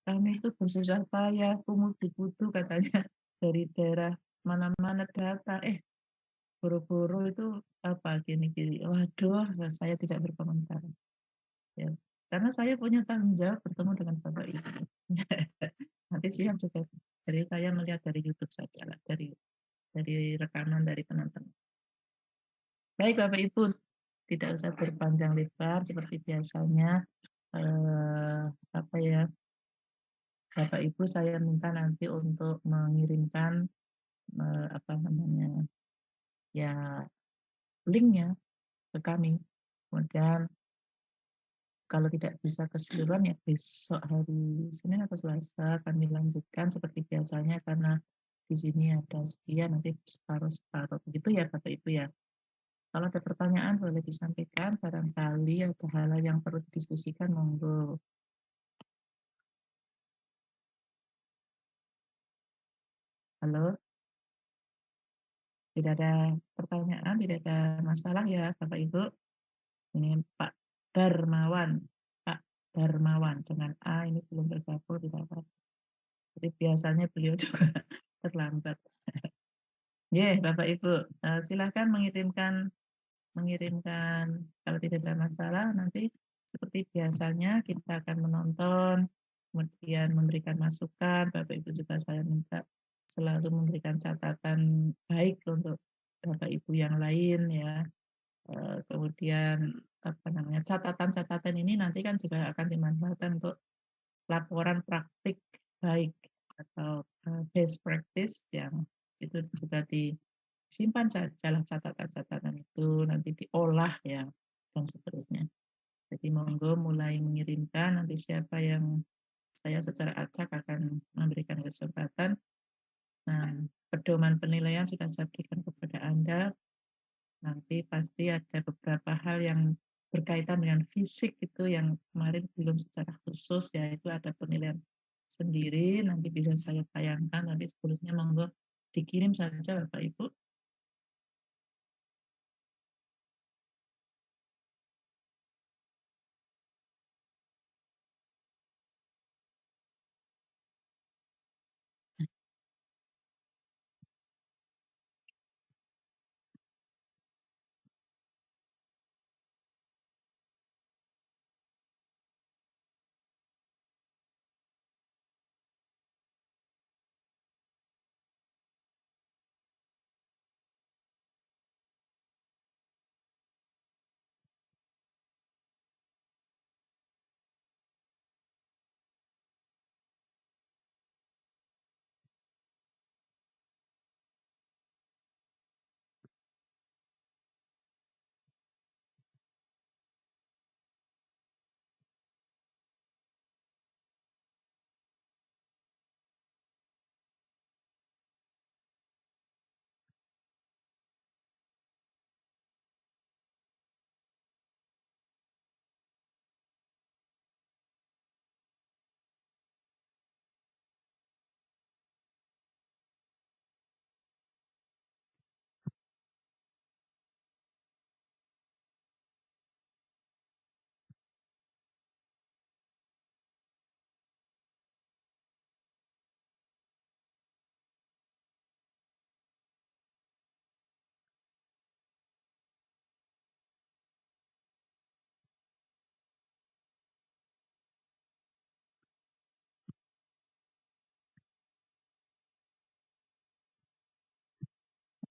Kami itu bersusah payah, pungut di kutu katanya dari daerah mana-mana datang, boro-boro itu apa, gini-gini. Waduh, saya tidak berkomentar, ya. Karena saya punya tanggung jawab bertemu dengan Bapak Ibu. Nanti siang juga, jadi saya melihat dari YouTube saja lah, dari rekaman dari teman-teman. Baik Bapak Ibu, tidak usah berpanjang lebar seperti biasanya. Eh, apa ya, Bapak Ibu saya minta nanti untuk mengirimkan apa namanya, ya, linknya ke kami. Kemudian kalau tidak bisa keseluruhan ya besok hari Senin atau Selasa kami lanjutkan seperti biasanya, karena di sini ada sekian, nanti separuh-separuh begitu ya Bapak Ibu ya. Kalau ada pertanyaan boleh disampaikan, barangkali ada hal yang perlu didiskusikan, monggo. Halo, tidak ada pertanyaan, tidak ada masalah ya Bapak Ibu. Ini Pak Darmawan, Pak Darmawan dengan A ini belum bergabung, tidak apa. Jadi biasanya beliau juga terlambat. Ya, Bapak Ibu, silakan mengirimkan mengirimkan kalau tidak ada masalah, nanti seperti biasanya kita akan menonton, kemudian memberikan masukan. Bapak Ibu juga saya minta selalu memberikan catatan baik untuk Bapak Ibu yang lain ya. Kemudian apa namanya, catatan-catatan ini nanti kan juga akan dimanfaatkan untuk laporan praktik baik atau best practice yang itu juga disimpan sajalah catatan-catatan itu, nanti diolah ya, dan seterusnya. Jadi monggo mulai mengirimkan, nanti siapa yang saya secara acak akan memberikan kesempatan. Nah, pedoman penilaian sudah saya berikan kepada Anda. Nanti pasti ada beberapa hal yang berkaitan dengan fisik itu yang kemarin belum secara khusus, yaitu ada penilaian sendiri, nanti bisa saya tayangkan, nanti sebelumnya monggo dikirim saja Bapak Ibu.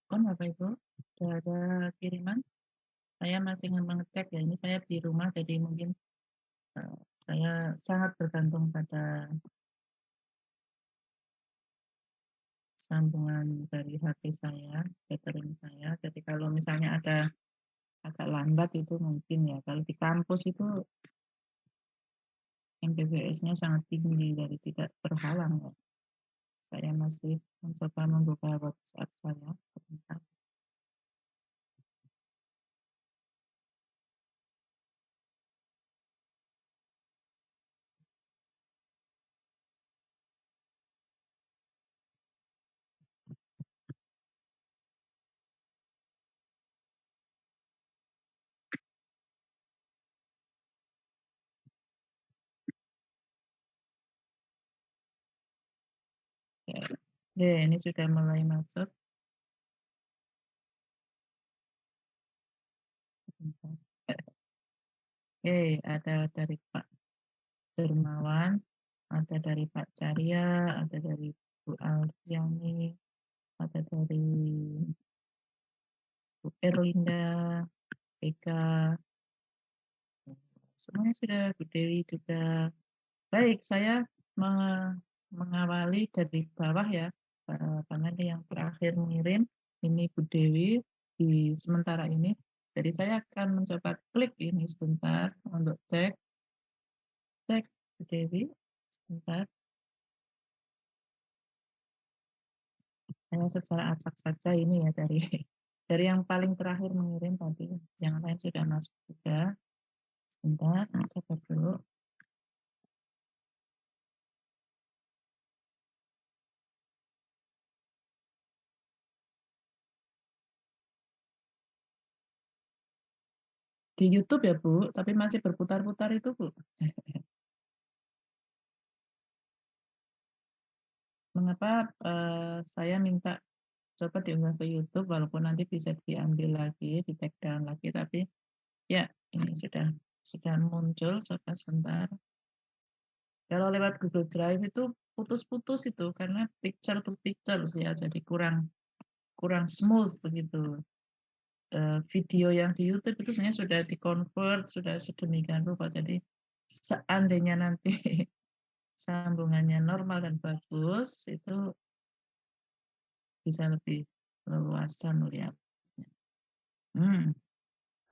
Bapak Ibu, sudah ada kiriman? Saya masih mengecek ya, ini saya di rumah jadi mungkin saya sangat bergantung pada sambungan dari HP saya, tethering saya. Jadi kalau misalnya ada agak lambat itu mungkin ya. Kalau di kampus itu MBBS-nya sangat tinggi, dari tidak terhalang ya. Saya masih mencoba membuka WhatsApp saya sebentar. Oke, ini sudah mulai masuk. Sebentar. Oke, ada dari Pak Dermawan, ada dari Pak Carya, ada dari Bu Alfiani, ada dari Bu Erlinda, Eka, semuanya sudah, Bu Dewi juga. Baik, saya mengawali dari bawah ya, karena ini yang terakhir mengirim, ini Bu Dewi di sementara ini. Jadi saya akan mencoba klik ini sebentar untuk cek Bu Dewi, sebentar. Saya secara acak saja ini ya dari dari yang paling terakhir mengirim tadi, yang lain sudah masuk juga. Sebentar, sabar dulu. Di YouTube ya Bu, tapi masih berputar-putar itu Bu. Mengapa saya minta coba diunggah ke YouTube walaupun nanti bisa diambil lagi, di-take down lagi, tapi ya ini sudah muncul, coba sebentar. Kalau lewat Google Drive itu putus-putus itu karena picture to picture sih ya, jadi kurang kurang smooth begitu. Video yang di YouTube itu sebenarnya sudah di-convert, sudah sedemikian rupa. Jadi seandainya nanti sambungannya normal dan bagus, itu bisa lebih leluasa melihatnya.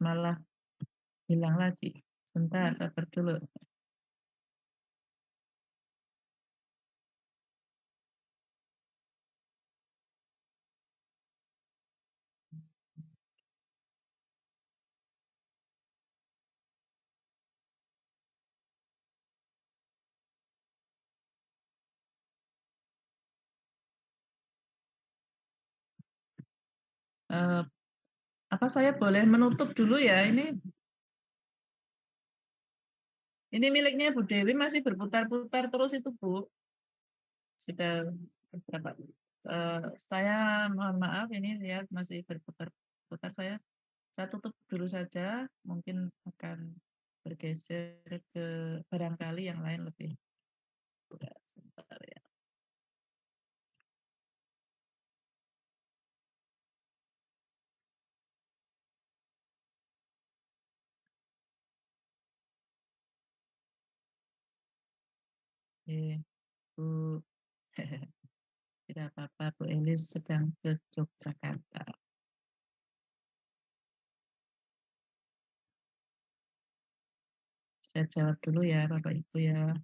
Malah hilang lagi. Sebentar, sabar dulu. Eh, apa saya boleh menutup dulu ya? Ini miliknya Bu Dewi masih berputar-putar terus itu Bu. Sudah beberapa. Saya mohon maaf ini lihat masih berputar-putar. Saya tutup dulu saja. Mungkin akan bergeser ke barangkali yang lain lebih. Udah, sebentar ya. Oke, Bu. Tidak apa-apa, Bu Elis sedang ke Yogyakarta. Saya jawab dulu ya, Bapak Ibu ya.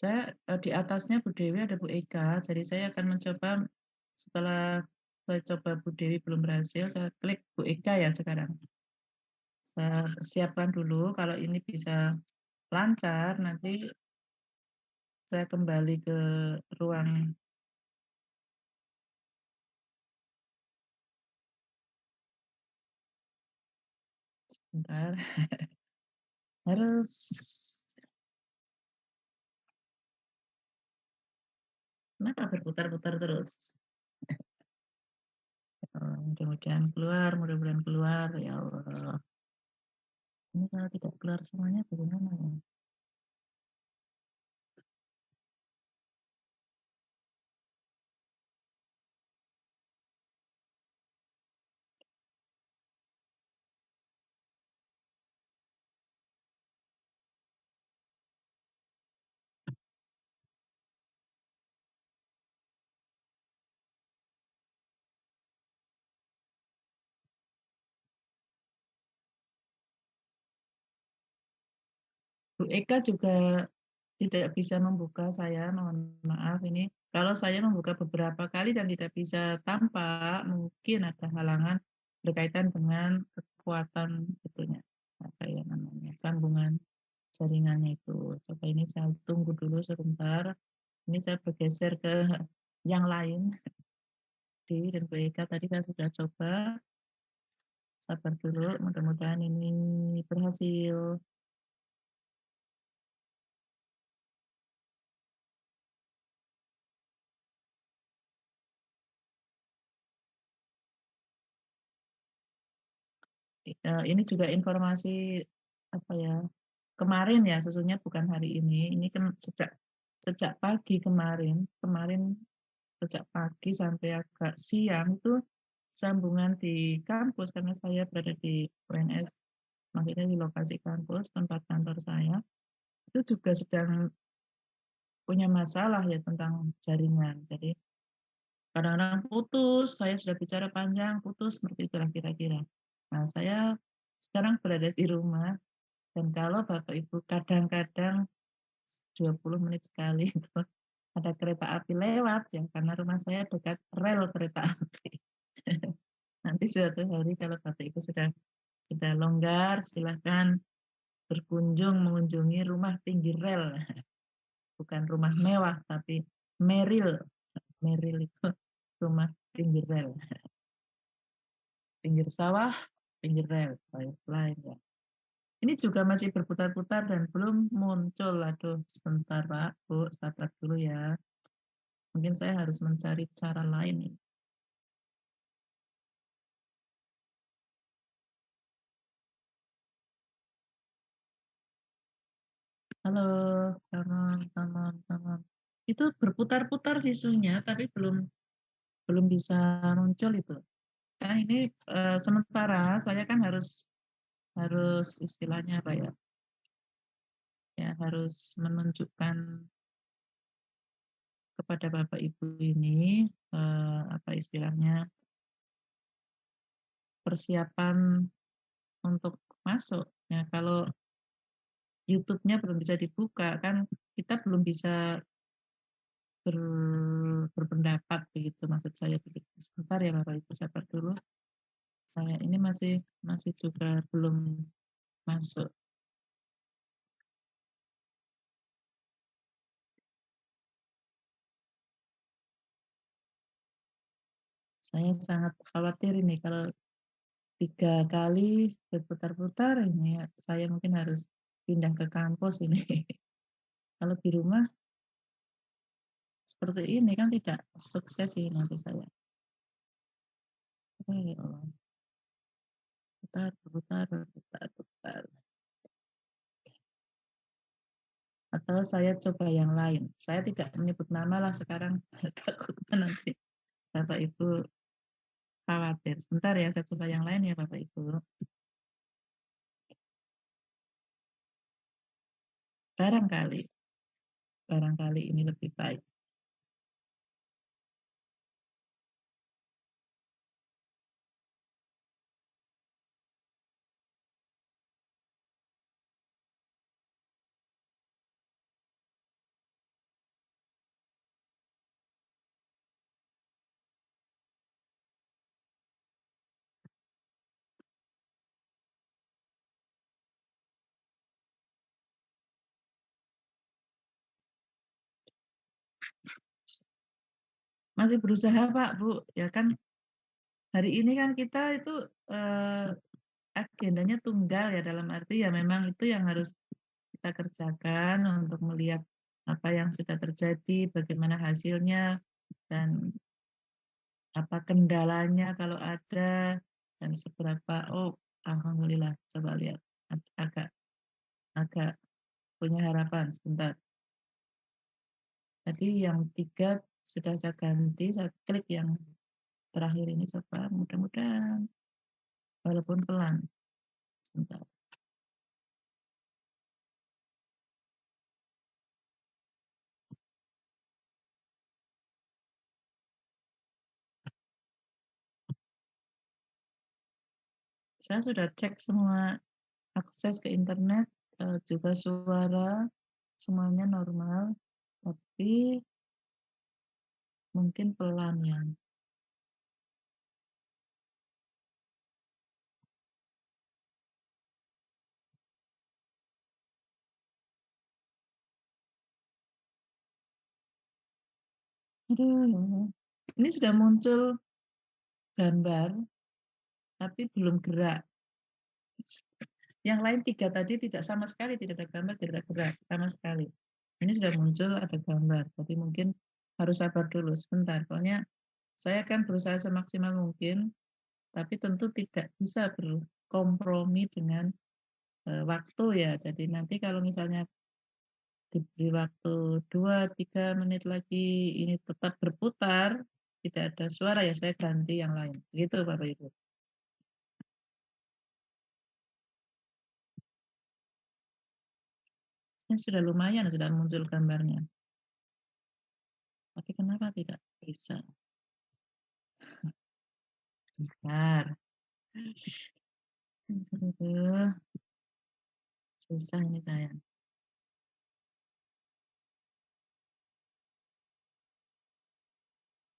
Saya di atasnya Bu Dewi ada Bu Eka, jadi saya akan mencoba setelah saya coba Bu Dewi belum berhasil, saya klik Bu Eka ya sekarang. Saya siapkan dulu, kalau ini bisa lancar, nanti saya kembali ke ruang. Bentar, harus kenapa berputar-putar terus? Mudah-mudahan keluar, ya Allah. Ini kalau tidak keluar semuanya bagaimana ya? Bu Eka juga tidak bisa membuka, saya mohon maaf ini. Kalau saya membuka beberapa kali dan tidak bisa tampak, mungkin ada halangan berkaitan dengan kekuatan itunya. Apa ya sambungan jaringannya itu. Coba ini saya tunggu dulu sebentar, ini saya bergeser ke yang lain, D dan Bu Eka tadi saya sudah coba, sabar dulu mudah-mudahan ini berhasil. Ini juga informasi, apa ya, kemarin ya, sesungguhnya bukan hari ini kan sejak sejak pagi kemarin kemarin sejak pagi sampai agak siang itu sambungan di kampus karena saya berada di UNS, maksudnya di lokasi kampus tempat kantor saya, itu juga sedang punya masalah ya tentang jaringan. Jadi kadang-kadang putus, saya sudah bicara panjang, putus, seperti itulah kira-kira. Nah, saya sekarang berada di rumah dan kalau Bapak Ibu kadang-kadang 20 menit sekali itu ada kereta api lewat ya, karena rumah saya dekat rel kereta api. Nanti suatu hari kalau Bapak Ibu sudah longgar, silahkan berkunjung mengunjungi rumah pinggir rel, bukan rumah mewah tapi meril. Meril itu rumah pinggir rel, pinggir sawah, pinggir rel, lain ya. Ini juga masih berputar-putar dan belum muncul. Aduh, sebentar Pak, Bu, sabar dulu ya. Mungkin saya harus mencari cara lain ini. Halo, teman-teman. Itu berputar-putar sisunya, tapi belum belum bisa muncul itu. Nah, ini sementara saya kan harus harus istilahnya apa ya? Ya harus menunjukkan kepada Bapak Ibu ini apa istilahnya? Persiapan untuk masuk. Ya, kalau YouTube-nya belum bisa dibuka kan kita belum bisa ber, berpendapat begitu maksud saya begitu. Sebentar ya Bapak Ibu sabar dulu. Saya ini masih masih juga belum masuk. Saya sangat khawatir ini kalau 3 kali berputar-putar ini saya mungkin harus pindah ke kampus ini. Kalau di rumah seperti ini kan tidak sukses sih nanti saya. Oh, ya Allah. Putar, putar, putar, putar. Atau saya coba yang lain. Saya tidak menyebut nama lah sekarang, takutnya nanti Bapak Ibu khawatir. Sebentar ya, saya coba yang lain ya Bapak Ibu. Barangkali, barangkali ini lebih baik. Masih berusaha Pak, Bu. Ya kan hari ini kan kita itu agendanya tunggal ya dalam arti ya memang itu yang harus kita kerjakan untuk melihat apa yang sudah terjadi, bagaimana hasilnya, dan apa kendalanya kalau ada, dan seberapa, oh alhamdulillah, coba lihat, agak agak punya harapan, sebentar. Tadi yang 3 sudah saya ganti, saya klik yang terakhir ini coba, mudah-mudahan walaupun pelan, sebentar. Saya sudah cek semua akses ke internet, juga suara, semuanya normal, tapi mungkin pelan ya. Aduh, ini sudah muncul gambar, tapi belum gerak. Yang lain 3 tadi tidak sama sekali, tidak ada gambar, tidak ada gerak sama sekali. Ini sudah muncul ada gambar, jadi mungkin harus sabar dulu sebentar. Pokoknya saya akan berusaha semaksimal mungkin, tapi tentu tidak bisa berkompromi dengan, waktu ya. Jadi nanti kalau misalnya diberi waktu 2 3 menit lagi ini tetap berputar, tidak ada suara, ya saya ganti yang lain. Begitu Bapak Ibu. Ini sudah lumayan, sudah muncul gambarnya, tapi kenapa tidak bisa? Bentar. Aduh, susah ini saya.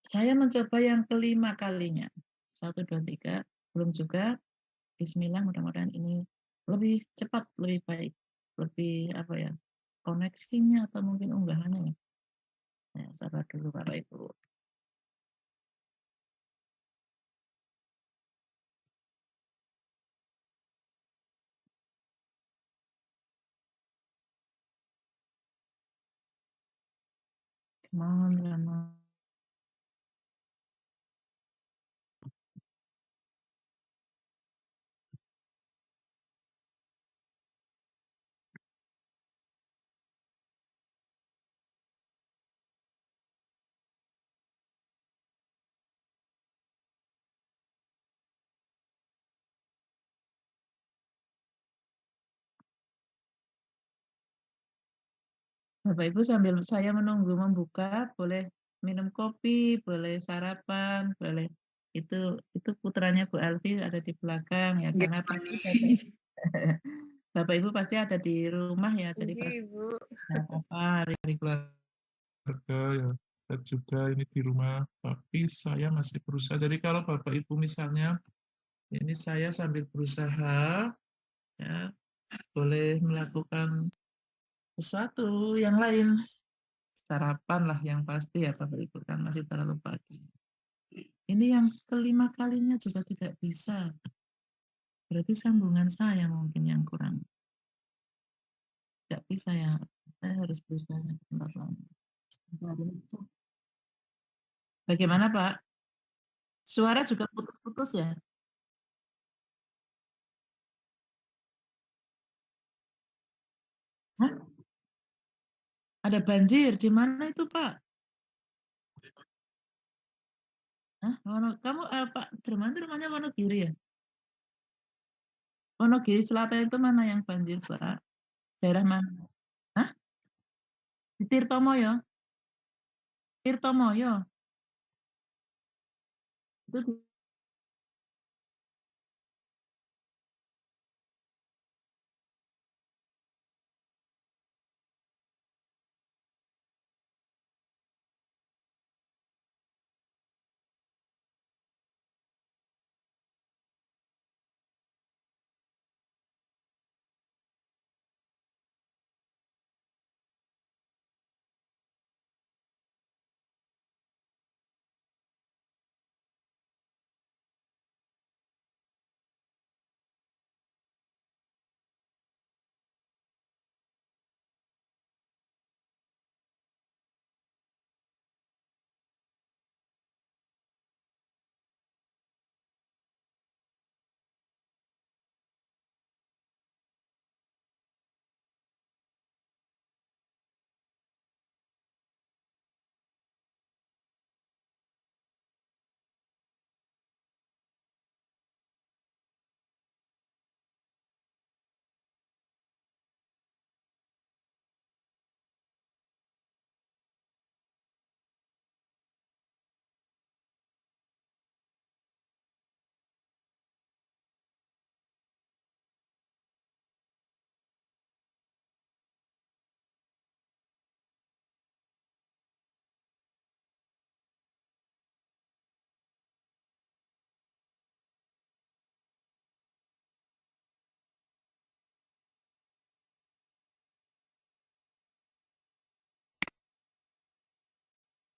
Saya mencoba yang kelima kalinya. Satu 2 3 belum juga. Bismillah, mudah-mudahan ini lebih cepat, lebih baik, lebih apa ya, koneksinya atau mungkin unggahannya ya. Ya, sabar dulu Bapak Ibu. Come on, come on. Bapak Ibu sambil saya menunggu membuka, boleh minum kopi, boleh sarapan, boleh itu putranya Bu Alfi ada di belakang ya, Nggih, karena pasti Fani. Bapak Bapak Ibu pasti ada di rumah ya, jadi Nggih, pasti Ibu. ada apa-apa hari keluarga ya, dan juga ini di rumah, tapi saya masih berusaha. Jadi kalau Bapak Ibu misalnya ini saya sambil berusaha ya, boleh melakukan sesuatu yang lain. Sarapan lah yang pasti ya Bapak Ibu, kan masih terlalu pagi. Ini yang kelima kalinya juga tidak bisa. Berarti sambungan saya mungkin yang kurang. Tidak bisa ya. Saya harus berusaha di tempat lain. Sebentar itu. Bagaimana Pak? Suara juga putus-putus ya? Hah? Ada banjir di mana itu Pak? Hah? Kamu Pak Derman itu rumahnya Wonogiri ya? Wonogiri Selatan itu mana yang banjir Pak? Daerah mana? Hah? Di Tirtomoyo? Tirtomoyo? Itu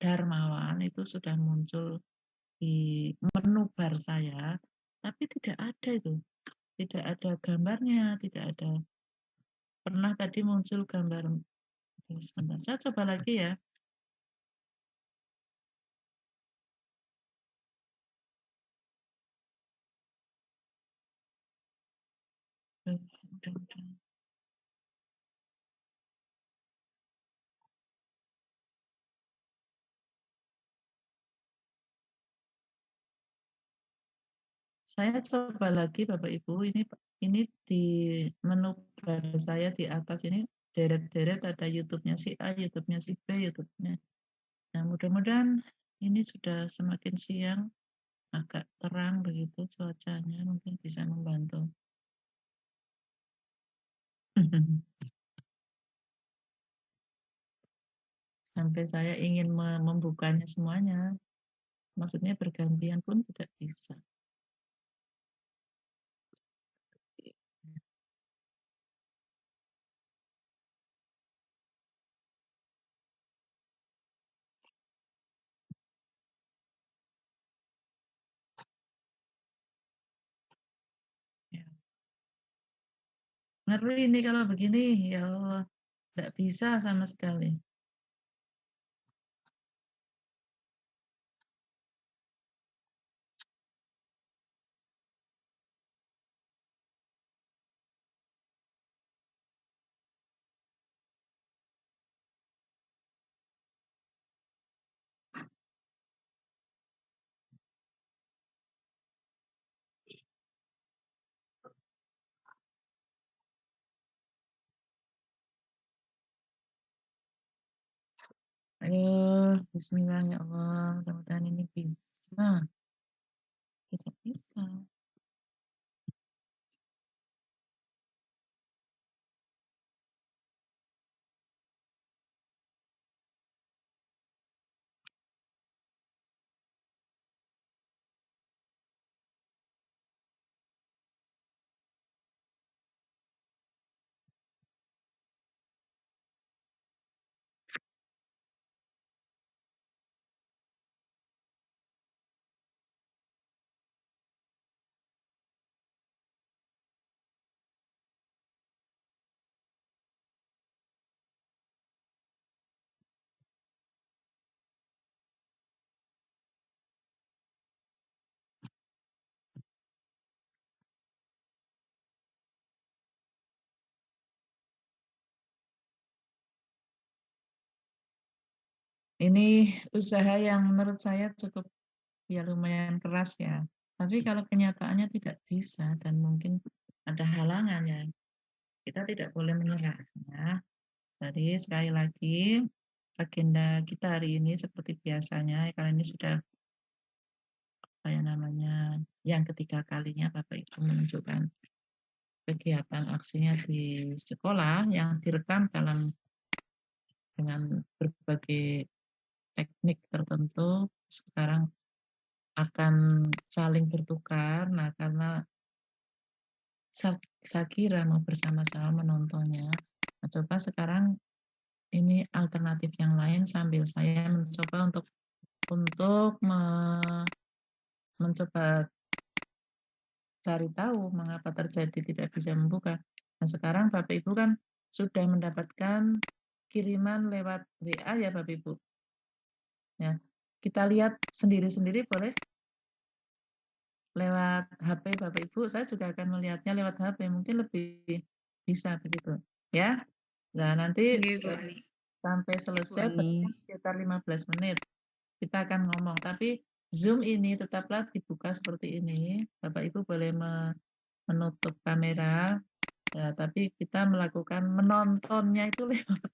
Darmawan itu sudah muncul di menu bar saya, tapi tidak ada itu, tidak ada gambarnya, tidak ada. Pernah tadi muncul gambar, sebentar, saya coba lagi ya. Udah. Saya coba lagi Bapak Ibu, ini di menu bar saya di atas ini deret-deret ada YouTube-nya si A, YouTube-nya si B, YouTube-nya. Nah, mudah-mudahan ini sudah semakin siang, agak terang begitu cuacanya, mungkin bisa membantu. Sampai saya ingin membukanya semuanya, maksudnya bergantian pun tidak bisa. Ya. Ngeri ini kalau begini, ya Allah, tidak bisa sama sekali. Ayo, bismillah ya Allah, mudah-mudahan ini bisa. Tidak bisa. Ini usaha yang menurut saya cukup ya lumayan keras ya. Tapi kalau kenyataannya tidak bisa dan mungkin ada halangan ya, kita tidak boleh menyerah ya. Jadi sekali lagi agenda kita hari ini seperti biasanya, karena ini sudah apa ya namanya, yang ketiga kalinya Bapak Ibu menunjukkan kegiatan aksinya di sekolah yang direkam dengan berbagai teknik tertentu. Sekarang akan saling bertukar. Nah, karena saya kira mau bersama-sama menontonnya. Nah, coba sekarang ini alternatif yang lain sambil saya mencoba untuk mencoba cari tahu mengapa terjadi tidak bisa membuka. Nah, sekarang Bapak Ibu kan sudah mendapatkan kiriman lewat WA ya Bapak Ibu. Ya, kita lihat sendiri-sendiri boleh lewat HP Bapak Ibu. Saya juga akan melihatnya lewat HP, mungkin lebih bisa begitu. Ya. Nah, nanti Nggih, Bu Ani. sampai Nggih, Bu selesai Ani. berapa sekitar 15 menit. Kita akan ngomong, tapi Zoom ini tetaplah dibuka seperti ini. Bapak Ibu boleh menutup kamera, ya, tapi kita melakukan menontonnya itu lewat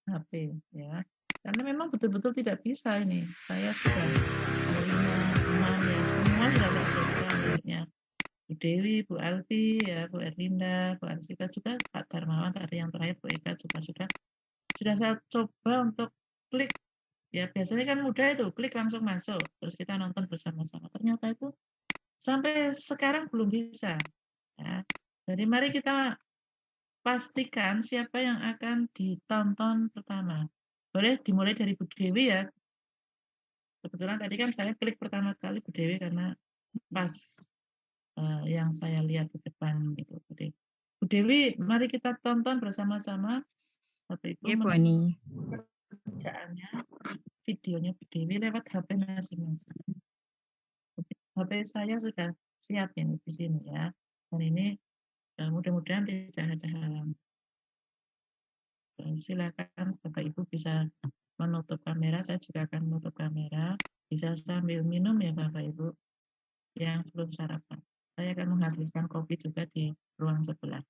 HP ya. Karena memang betul-betul tidak bisa ini. Saya sudah 5, 6 ya, semua sudah saya coba akhirnya. Bu Dewi, Bu Alfi, ya, Bu Erlinda, Bu Arsita juga, Pak Darmawan tadi yang terakhir, Bu Eka juga sudah saya coba untuk klik. Ya biasanya kan mudah itu, klik langsung masuk, terus kita nonton bersama-sama. Ternyata itu sampai sekarang belum bisa. Ya. Jadi mari kita pastikan siapa yang akan ditonton pertama. Boleh dimulai dari Bu Dewi ya. Kebetulan tadi kan saya klik pertama kali Bu Dewi karena pas, yang saya lihat di depan gitu, Bu Dewi. Bu Dewi, mari kita tonton bersama-sama Bapak Ibu Nggih, Poni. menonton kerjaannya, videonya Bu Dewi lewat HP masing-masing. HP saya sudah siap ini di sini ya, dan ini, mudah-mudahan tidak ada halangan. Silakan Bapak Ibu bisa menutup kamera, saya juga akan menutup kamera, bisa sambil minum ya Bapak Ibu yang belum sarapan. Saya akan menghabiskan kopi juga di ruang sebelah.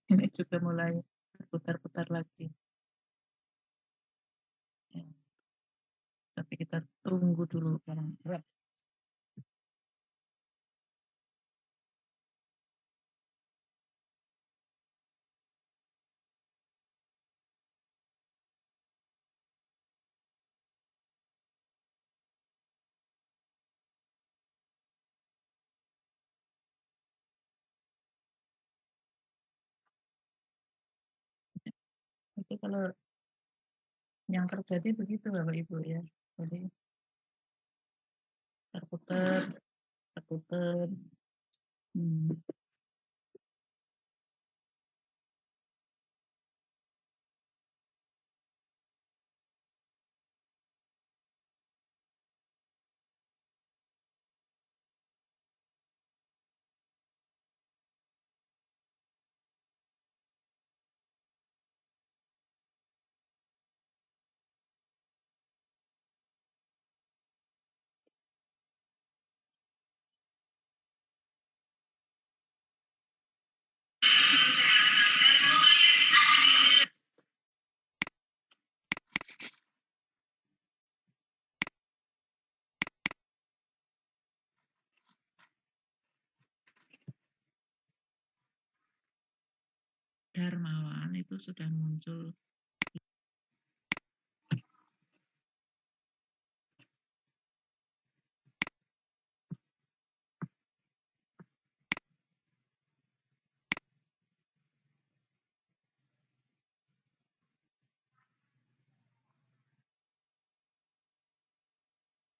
Ini juga mulai berputar-putar lagi. Ya, tapi kita tunggu dulu barang. Itu kalau yang terjadi begitu Bapak Ibu ya. Jadi terputar, terputar. Hmm. Darmawan itu sudah muncul.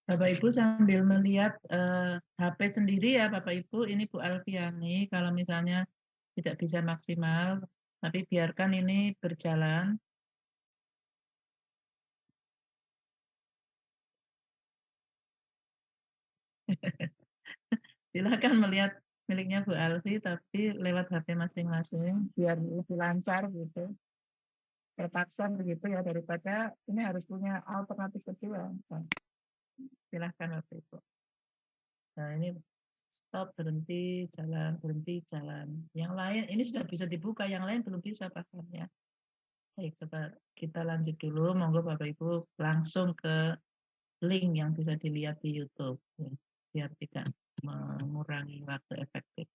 Bapak Ibu sambil melihat HP sendiri ya Bapak Ibu, ini Bu Alfiani, kalau misalnya tidak bisa maksimal, tapi biarkan ini berjalan. Silakan melihat miliknya Bu Alfi, tapi lewat HP masing-masing, biar lebih lancar gitu. Terpaksa begitu ya, daripada ini harus punya alternatif kedua. Nah, silahkan Bapak Ibu. Nah ini stop, berhenti, jalan, berhenti, jalan. Yang lain, ini sudah bisa dibuka, yang lain belum bisa pakarnya. Baik, coba kita lanjut dulu. Monggo Bapak Ibu langsung ke link yang bisa dilihat di YouTube, ya, biar tidak mengurangi waktu efektif.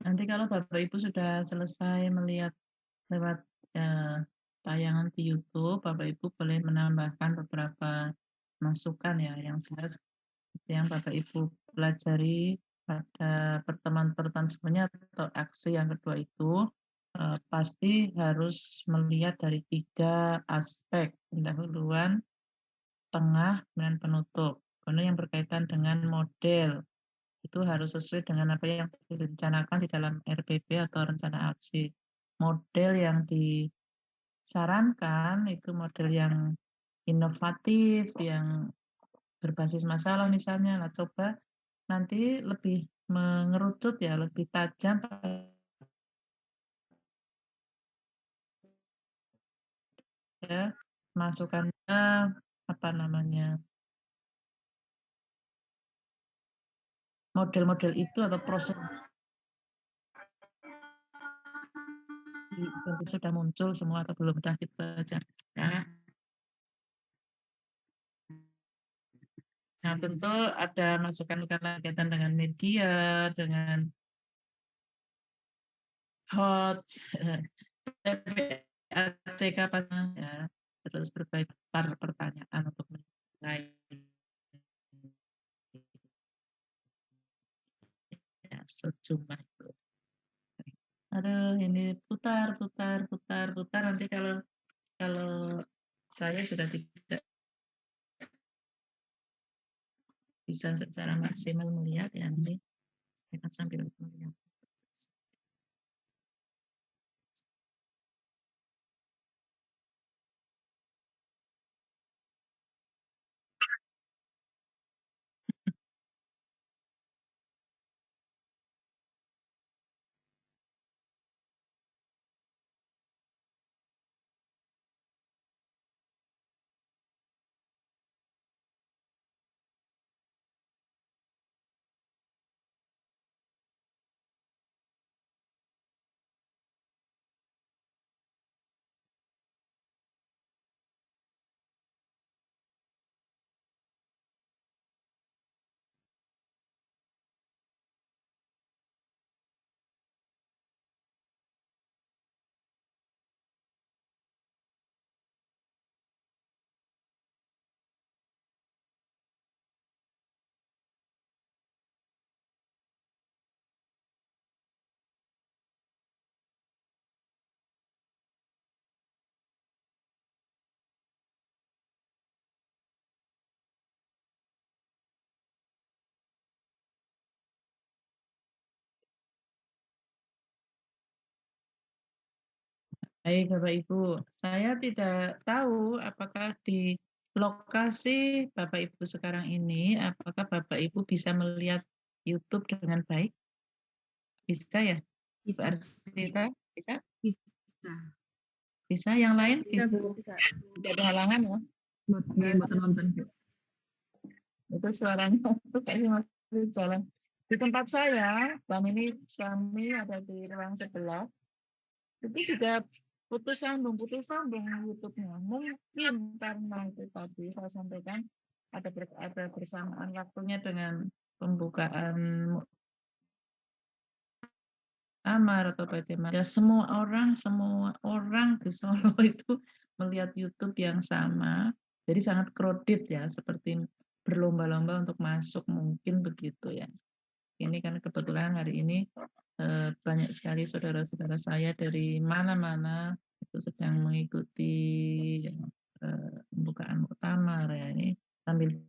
Nanti kalau Bapak Ibu sudah selesai melihat lewat, tayangan di YouTube, Bapak Ibu boleh menambahkan beberapa masukan ya, yang jelas seperti yang Bapak Ibu pelajari pada pertemuan-pertemuan sebelumnya atau aksi yang kedua itu, pasti harus melihat dari 3 aspek, pendahuluan, tengah, dan penutup. Kemudian yang berkaitan dengan model, itu harus sesuai dengan apa yang direncanakan di dalam RPP atau rencana aksi. Model yang disarankan itu model yang inovatif, yang berbasis masalah misalnya. Nah, coba nanti lebih mengerucut ya, lebih tajam pada masukannya, apa namanya, model-model itu atau proses sudah muncul semua atau belum, udah gitu aja ya. Nah, tentu ada masukan-masukan kaitan dengan media, dengan HOTS, PPACK ya, terus berbagai pertanyaan untuk menilai ya, sejumlah itu. Aduh, ini putar, putar, putar, putar. Nanti kalau kalau saya sudah tidak bisa secara maksimal melihat ya, nanti saya akan sambil melihat. Baik, Bapak Ibu, saya tidak tahu apakah di lokasi Bapak Ibu sekarang ini, apakah Bapak Ibu bisa melihat YouTube dengan baik? Bisa ya? Bu Bisa, Arsita, bisa? bisa. Bisa, yang lain Bisa, bisa? Bu. Bisa. Tidak ada halangan ya? Buat nih, buat nonton. Itu suaranya itu kayaknya masih jalan. Di tempat saya, dan ini suami ada di ruang sebelah, itu juga putus sambung YouTube-nya. Mungkin karena itu tadi saya sampaikan ada bersamaan waktunya dengan pembukaan muktamar atau bagaimana. Ya semua orang di Solo itu melihat YouTube yang sama. Jadi sangat crowded ya, seperti berlomba-lomba untuk masuk, mungkin begitu ya. Ini kan kebetulan hari ini banyak sekali saudara-saudara saya dari mana-mana itu sedang mengikuti pembukaan muktamar ya, ini sambil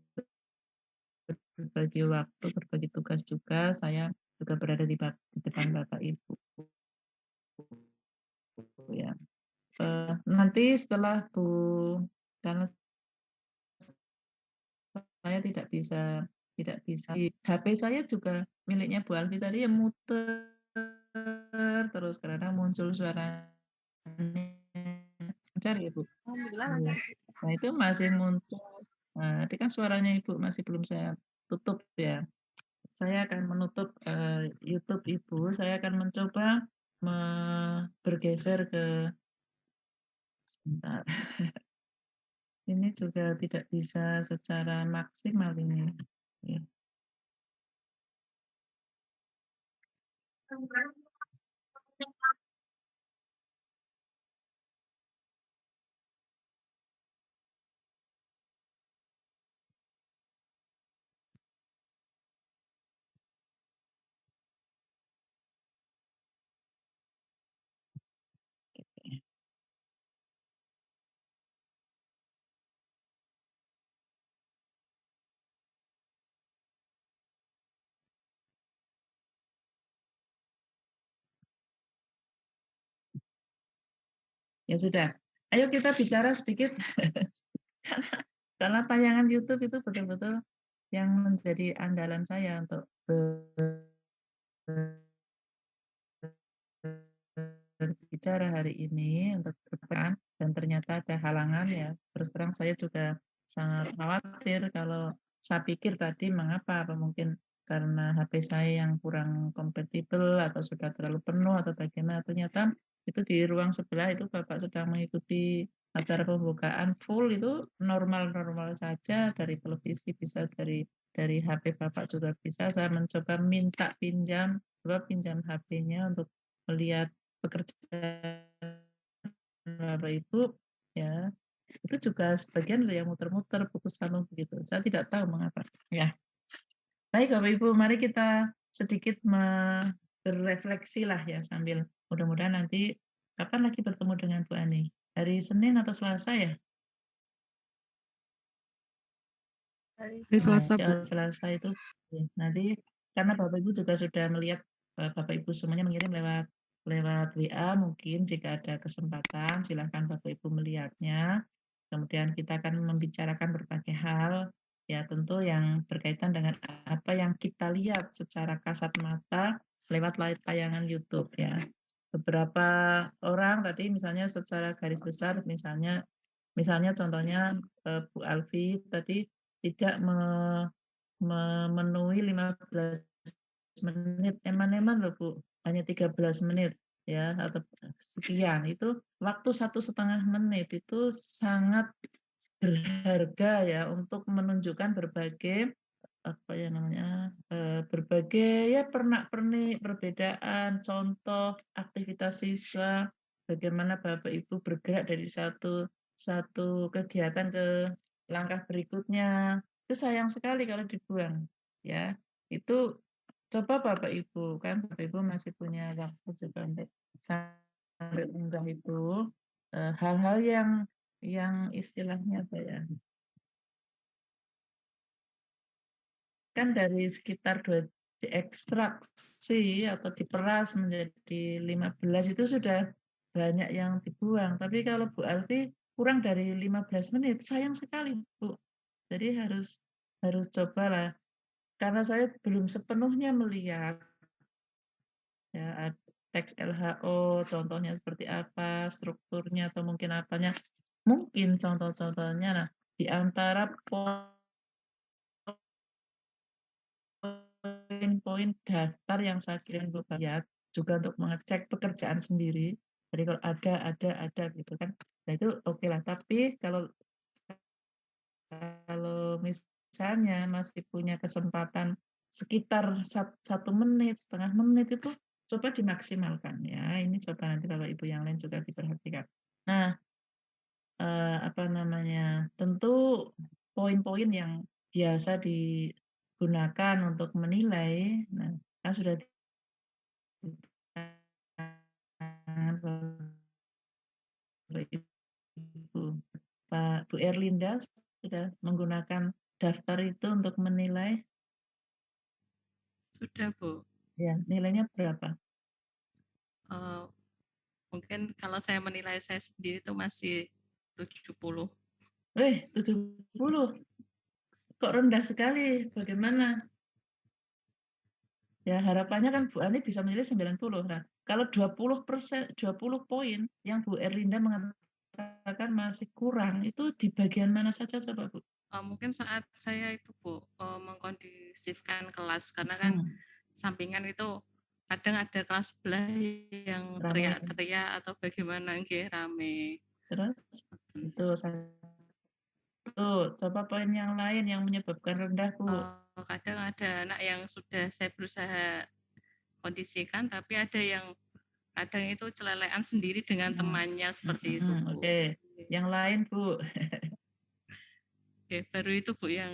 berbagi waktu, berbagi tugas juga, saya juga berada di depan Bapak Ibu ya. Nanti setelah Bu, karena saya tidak bisa HP saya juga miliknya Bu Alfi tadi yang muter terus karena muncul suaranya lancar ya Bu? Alhamdulillah Iya. lancar. Nah itu masih muncul, nanti kan suaranya Ibu masih belum saya tutup ya. Saya akan menutup, YouTube Ibu, saya akan mencoba bergeser ke sebentar, ini juga tidak bisa secara maksimal ini, ya. Ya sudah, ayo kita bicara sedikit karena tayangan YouTube itu betul-betul yang menjadi andalan saya untuk berbicara hari ini untuk depan dan ternyata ada halangan ya. Terus terang saya juga sangat khawatir kalau saya pikir tadi mengapa apa mungkin karena HP saya yang kurang kompatibel atau sudah terlalu penuh atau bagaimana ternyata itu di ruang sebelah itu Bapak sedang mengikuti acara pembukaan full itu normal-normal saja dari televisi bisa dari HP Bapak juga bisa saya mencoba minta pinjam coba pinjam HP-nya untuk melihat pekerjaan Bapak Ibu, ya, itu juga sebagian ada yang muter-muter, putus sambung begitu. Saya tidak tahu mengapa. Ya, baik Bapak Ibu, mari kita sedikit berefleksilah ya sambil mudah-mudahan nanti kapan lagi bertemu dengan Bu Ani? Hari Senin atau Selasa ya? Hari Nah, Selasa, Bu. kalau Selasa itu ya, nanti karena Bapak Ibu juga sudah melihat Bapak Ibu semuanya mengirim lewat lewat WA mungkin jika ada kesempatan silahkan Bapak Ibu melihatnya. Kemudian kita akan membicarakan berbagai hal ya tentu yang berkaitan dengan apa yang kita lihat secara kasat mata lewat tayangan YouTube ya. Beberapa orang tadi misalnya secara garis besar misalnya misalnya contohnya Bu Alfi tadi tidak memenuhi 15 menit, eman-eman loh Bu, hanya 13 menit ya atau sekian, itu waktu 1,5 menit itu sangat berharga ya untuk menunjukkan berbagai apa ya namanya, berbagai ya pernak-pernik, perbedaan, contoh aktivitas siswa, bagaimana Bapak Ibu bergerak dari satu satu kegiatan ke langkah berikutnya. Itu sayang sekali kalau dibuang, ya. Itu coba Bapak Ibu, kan Bapak Ibu masih punya waktu juga untuk sampai unggah itu, hal-hal yang istilahnya apa ya, kan dari sekitar diekstraksi atau diperas menjadi 15 itu sudah banyak yang dibuang. Tapi kalau Bu Alfi kurang dari 15 menit, sayang sekali Bu. Jadi harus harus cobalah. Karena saya belum sepenuhnya melihat ya teks LHO, contohnya seperti apa, strukturnya atau mungkin apanya. Mungkin contoh-contohnya nah di antara poin-poin daftar yang saya kirim ke Bayat, juga untuk mengecek pekerjaan sendiri. Jadi kalau ada gitu kan. Nah itu oke lah. Tapi kalau kalau misalnya masih punya kesempatan sekitar 1 menit, setengah menit itu coba dimaksimalkan ya. Ini coba nanti Bapak Ibu yang lain juga diperhatikan. Nah, apa namanya, tentu poin-poin yang biasa digunakan untuk menilai, nah kan sudah Bapak Ibu. Bu Erlinda sudah menggunakan daftar itu untuk menilai, Sudah, Bu. ya nilainya berapa? Eh, Mungkin kalau saya menilai saya sendiri itu masih 70. 70, kok rendah sekali, bagaimana? Ya harapannya kan Bu Ani bisa menilai 90. Nah, kalau 20%, 20 poin yang Bu Erlinda mengatakan masih kurang, itu di bagian mana saja coba Bu? Mungkin saat saya itu, Bu, mengkondisifkan kelas karena kan Hmm, sampingan itu kadang ada kelas sebelah yang ramai. teriak-teriak atau bagaimana nggih rame. Terus itu satu. Coba poin yang lain yang menyebabkan rendah Bu. Kadang ada anak yang sudah saya berusaha kondisikan tapi ada yang kadang itu celelean sendiri dengan Mhm, temannya seperti itu, Bu. oke. Yang lain, Bu? Oke, baru itu Bu yang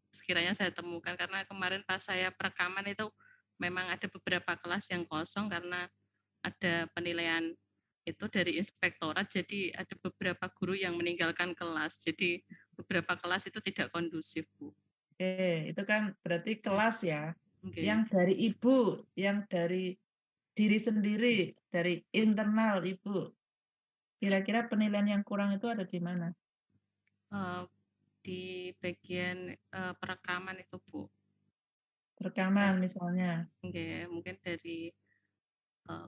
sekiranya saya temukan karena kemarin pas saya perekaman itu memang ada beberapa kelas yang kosong karena ada penilaian itu dari inspektorat, jadi ada beberapa guru yang meninggalkan kelas. Jadi beberapa kelas itu tidak kondusif, Bu. Oke, itu kan berarti kelas ya. Oke. Yang dari Ibu, yang dari diri sendiri, dari internal Ibu, kira-kira penilaian yang kurang itu ada di mana? Eh, di bagian perekaman itu, Bu. Rekaman Kan misalnya. mungkin dari eh,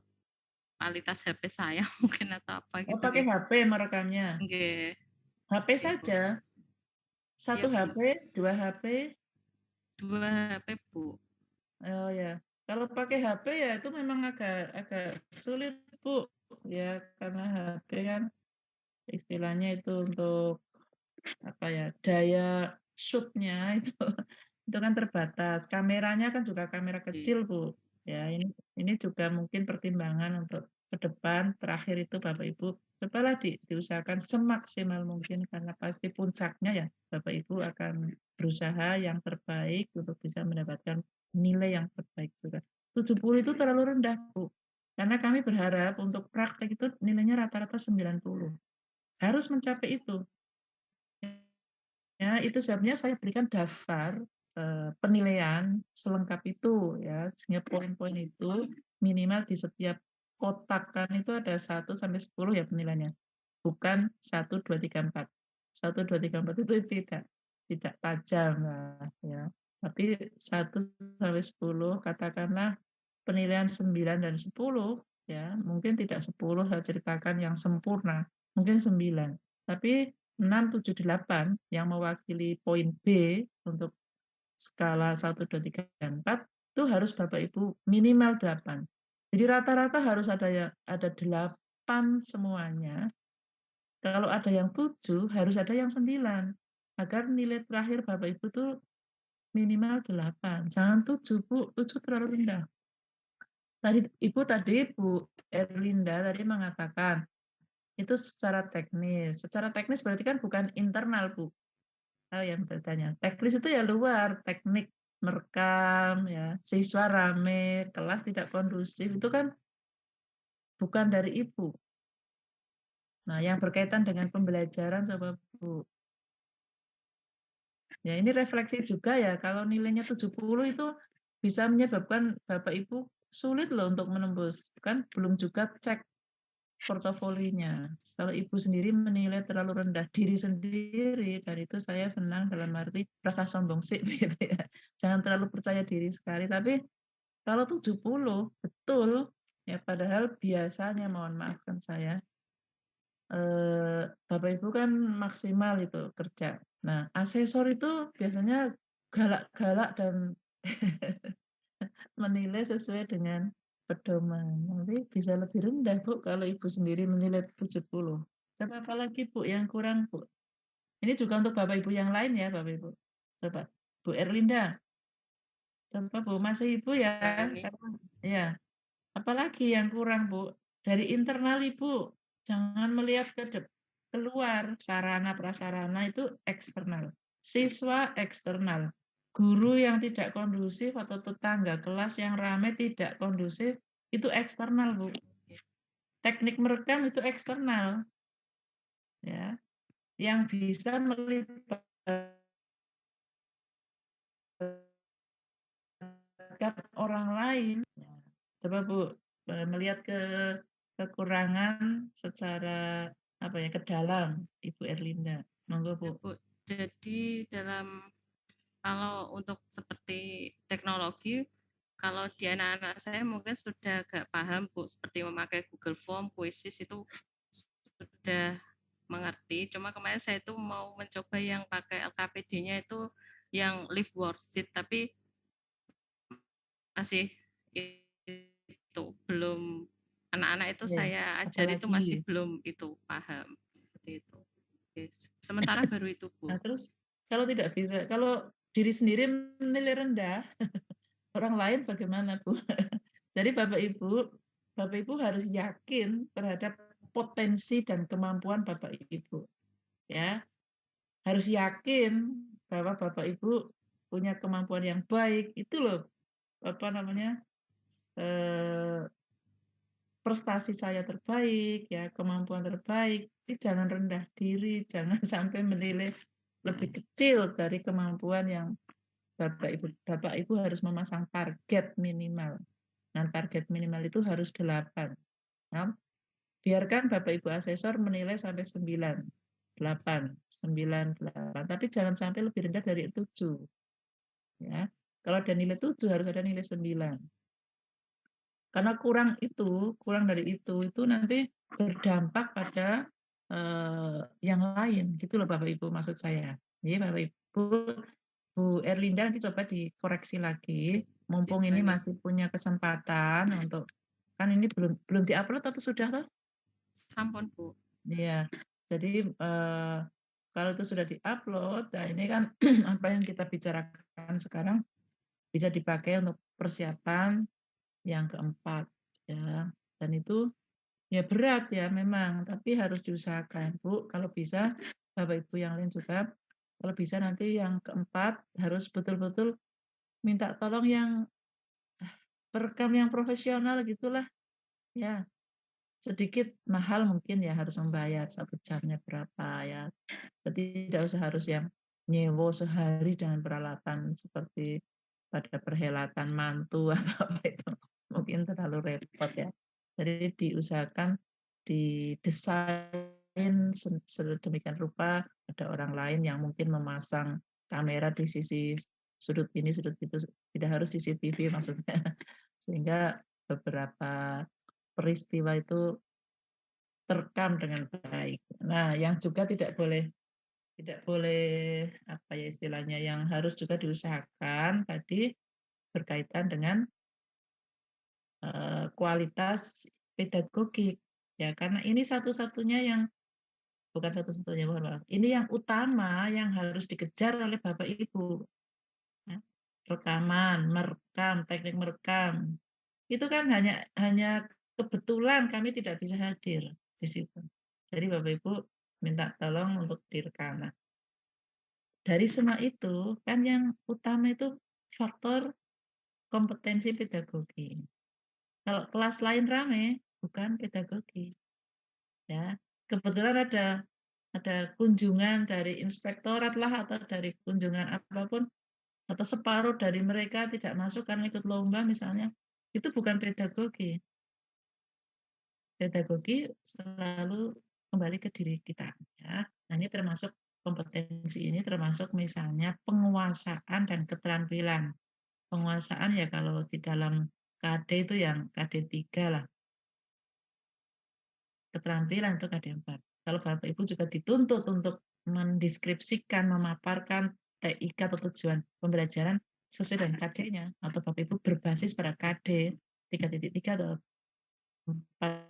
kualitas HP saya mungkin atau apa Oh, gitu pakai nggih. HP merekamnya. Nggih, HP nggih, Bu. saja, Iya, satu Bu. HP, dua HP. 2 HP, Bu. Oh ya, kalau pakai HP ya itu memang agak agak sulit, Bu. Ya, karena HP kan istilahnya itu untuk apa ya, daya shoot-nya itu kan terbatas. Kameranya kan juga kamera Oke. kecil, Bu. Ya, ini juga mungkin pertimbangan untuk ke depan. Terakhir itu Bapak Ibu, cobalah diusahakan semaksimal mungkin karena pasti puncaknya ya Bapak Ibu akan berusaha yang terbaik untuk bisa mendapatkan nilai yang terbaik juga. 70 itu terlalu rendah, Bu. Karena kami berharap untuk praktek itu nilainya rata-rata 90. Harus mencapai itu. Ya, itu sebabnya saya berikan daftar penilaian selengkap itu ya, sehingga poin-poin itu minimal di setiap kotakan itu ada 1 sampai 10 ya penilaiannya, bukan 1, 2, 3, 4. 1, 2, 3, 4 itu tidak tajam lah ya. Tapi 1 sampai 10 katakanlah penilaian 9 dan 10 ya, mungkin tidak 10 saya ceritakan yang sempurna, mungkin 9. Tapi 6, 7, 8 yang mewakili poin B untuk skala 1, 2, 3, 4 itu harus Bapak Ibu minimal 8. Jadi rata-rata harus ada 8 semuanya. Kalau ada yang 7 harus ada yang 9 agar nilai terakhir Bapak Ibu tuh minimal 8. Jangan 7, Bu. 7 terlalu rendah. Ibu Erlinda tadi mengatakan itu secara teknis. Secara teknis berarti kan bukan internal, Bu. Tahu yang bertanya. Teknis itu ya luar, teknik merekam, ya, siswa rame, kelas tidak kondusif, itu kan bukan dari Ibu. Nah, yang berkaitan dengan pembelajaran coba Bu. Ya, ini refleksi juga ya, kalau nilainya 70 itu bisa menyebabkan Bapak Ibu sulit loh untuk menembus. Kan belum juga cek portofolinya. Kalau Ibu sendiri menilai terlalu rendah diri sendiri, dan itu saya senang dalam arti rasa sombong sih gitu ya. Jangan terlalu percaya diri sekali, tapi kalau 70 betul ya, padahal biasanya mohon maafkan saya Bapak Ibu kan maksimal itu kerja. Nah, asesor itu biasanya galak-galak dan menilai sesuai dengan pedoman. Nanti bisa lebih rendah, Bu, kalau Ibu sendiri menilai 70. Coba apalagi, Bu, yang kurang, Bu? Ini juga untuk Bapak Ibu yang lain ya, Bapak Ibu. Coba, Bu Erlinda, coba Bu, masih Ibu ya, Ini karena ya, apalagi yang kurang, Bu? Dari internal Ibu, jangan melihat keluar, sarana prasarana itu eksternal. Siswa eksternal. Guru yang tidak kondusif atau tetangga kelas yang ramai tidak kondusif itu eksternal, Bu. Teknik merekam itu eksternal, ya. Yang bisa melibatkan orang lain. Ya. Coba Bu, melihat kekurangan secara apa ya, ke dalam Ibu Erlinda. Monggo Bu. ya, Bu. Jadi kalau untuk seperti teknologi, kalau di anak-anak saya mungkin sudah agak paham, Bu, seperti memakai Google Form, Quizzes itu sudah mengerti. Cuma kemarin saya itu mau mencoba yang pakai LKPD-nya itu yang live worksheet, tapi masih itu belum, anak-anak itu Ya, saya ajari itu masih apalagi. belum itu paham seperti itu. Oke, sementara baru itu, Nah, Bu. terus kalau tidak bisa, kalau diri sendiri menilai rendah, orang lain bagaimana, Bu? Jadi Bapak Ibu Bapak Ibu harus yakin terhadap potensi dan kemampuan Bapak Ibu, ya. Harus yakin bahwa Bapak Ibu punya kemampuan yang baik, itu loh, apa namanya, eee, prestasi saya terbaik, ya, kemampuan terbaik. Tapi jangan rendah diri, jangan sampai menilai lebih kecil dari kemampuan yang Bapak Ibu harus memasang target minimal. Nah, target minimal itu harus 8. Nah, biarkan Bapak Ibu asesor menilai sampai 9, 8, 9, 8, tapi jangan sampai lebih rendah dari 7, ya. Kalau ada nilai 7 harus ada nilai 9. Karena kurang dari itu nanti berdampak pada, yang lain, gitu loh Bapak Ibu maksud saya. Jadi Bapak Ibu, Bu Erlinda nanti coba dikoreksi lagi, Sip, mumpung ini baik. masih punya kesempatan untuk, kan ini belum belum di-upload atau sudah toh? Sampun, Bu. Iya. Jadi, kalau itu sudah di-upload, nah ini kan apa yang kita bicarakan sekarang bisa dipakai untuk persiapan yang keempat, ya. Dan itu ya berat ya memang, tapi harus diusahakan, Bu. Kalau bisa Bapak Ibu yang lain juga, kalau bisa nanti yang keempat harus betul-betul minta tolong yang perekam yang profesional gitulah, ya. Sedikit mahal mungkin ya, harus membayar 1 jamnya berapa ya. Jadi tidak usah harus yang nyewa sehari dengan peralatan seperti pada perhelatan mantu atau apa itu, mungkin terlalu repot ya. Jadi diusahakan didesain sedemikian rupa, ada orang lain yang mungkin memasang kamera di sisi sudut ini, sudut itu, tidak harus CCTV maksudnya. Sehingga beberapa peristiwa itu terekam dengan baik. Nah, yang juga tidak boleh apa ya istilahnya, yang harus juga diusahakan tadi berkaitan dengan, kualitas pedagogik, ya karena ini satu-satunya yang bukan satu-satunya, mohon maaf, ini yang utama yang harus dikejar oleh Bapak Ibu, ya. Rekaman, merekam, teknik merekam, itu kan hanya hanya kebetulan kami tidak bisa hadir di situ. Jadi Bapak Ibu minta tolong untuk direkam. Nah, dari semua itu, kan yang utama itu faktor kompetensi pedagogi. Kalau kelas lain rame, bukan pedagogi, ya. Kebetulan ada kunjungan dari inspektorat lah atau dari kunjungan apapun, atau separuh dari mereka tidak masuk karena ikut lomba misalnya, itu bukan pedagogi. Pedagogi selalu kembali ke diri kita, ya. Nah, ini termasuk kompetensi ini termasuk misalnya penguasaan dan keterampilan. Penguasaan ya kalau di dalam KD itu yang KD 3 lah, keterampilan itu KD 4. Kalau Bapak Ibu juga dituntut untuk mendeskripsikan, memaparkan TIK atau tujuan pembelajaran sesuai dengan KD-nya, atau Bapak Ibu berbasis pada KD 3.3 atau 4,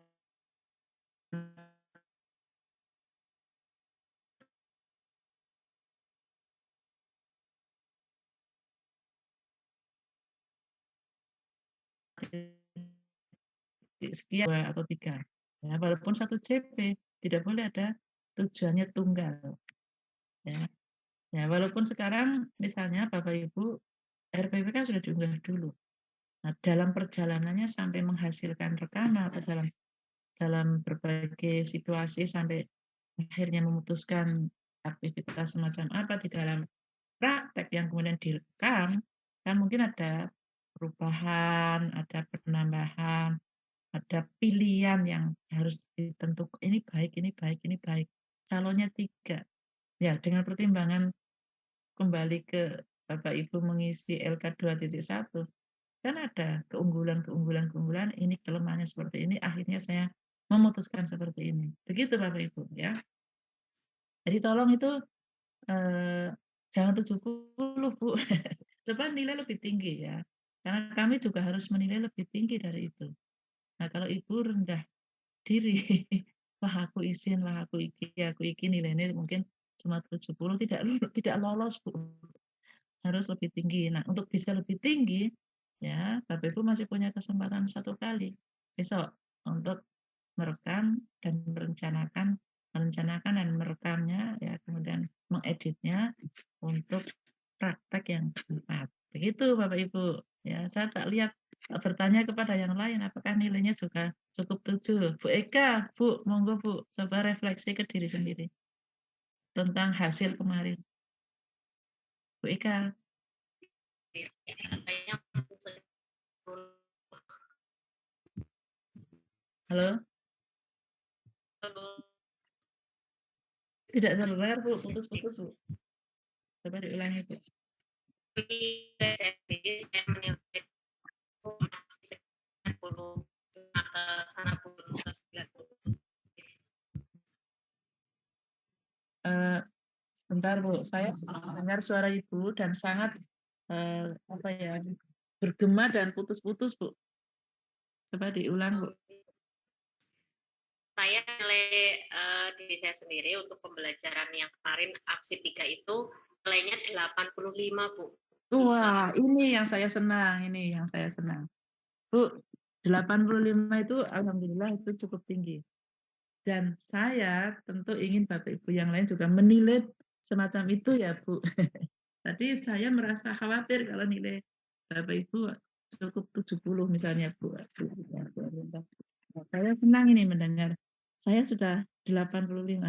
sekian 2 atau 3. Ya, walaupun 1 CP, tidak boleh ada tujuannya tunggal, ya. Ya, walaupun sekarang misalnya Bapak Ibu RPP kan sudah diunggah dulu. Nah, dalam perjalanannya sampai menghasilkan rekaman atau dalam dalam berbagai situasi sampai akhirnya memutuskan aktivitas semacam apa di dalam praktek yang kemudian direkam, kan mungkin ada perubahan, ada penambahan, ada pilihan yang harus ditentukan, ini baik, ini baik, ini baik. Calonnya 3. Ya, dengan pertimbangan kembali ke Bapak Ibu mengisi LK 2.1, kan ada keunggulan, ini kelemahannya seperti ini, akhirnya saya memutuskan seperti ini. Begitu Bapak Ibu, ya. Jadi tolong itu, eee, jangan 70, Bu. Coba nilai lebih tinggi ya, karena kami juga harus menilai lebih tinggi dari itu. Nah, kalau Ibu rendah diri, "Wah aku izin, wah aku iki nilainya mungkin cuma 70, tidak lolos, Bu." Harus lebih tinggi. Nah, untuk bisa lebih tinggi, ya Bapak Ibu masih punya kesempatan 1 kali. besok untuk merekam dan merencanakan dan merekamnya ya, kemudian mengeditnya untuk praktek yang tepat. Begitu Bapak Ibu. Ya, saya tak lihat bertanya kepada yang lain apakah nilainya juga cukup 7. Bu Eka, Bu, monggo Bu, coba refleksi ke diri sendiri tentang hasil kemarin. Bu Eka, Kayaknya halo? Tidak terdengar Bu, putus-putus Bu. Coba diulangi Bu. saya menilai masih 90 ke sana pun ke 90. Sebentar Bu, saya dengar suara Ibu dan sangat apa ya, bergema dan putus-putus Bu. Coba diulang Bu. Saya nilai diri saya sendiri untuk pembelajaran yang kemarin aksi 3 itu nilainya 85 Bu. Wah, ini yang saya senang, Bu, 85 itu alhamdulillah itu cukup tinggi. Dan saya tentu ingin Bapak Ibu yang lain juga menilai semacam itu ya Bu. Tadi saya merasa khawatir kalau nilai Bapak Ibu cukup 70 misalnya Bu. Saya senang ini mendengar. Saya sudah 85.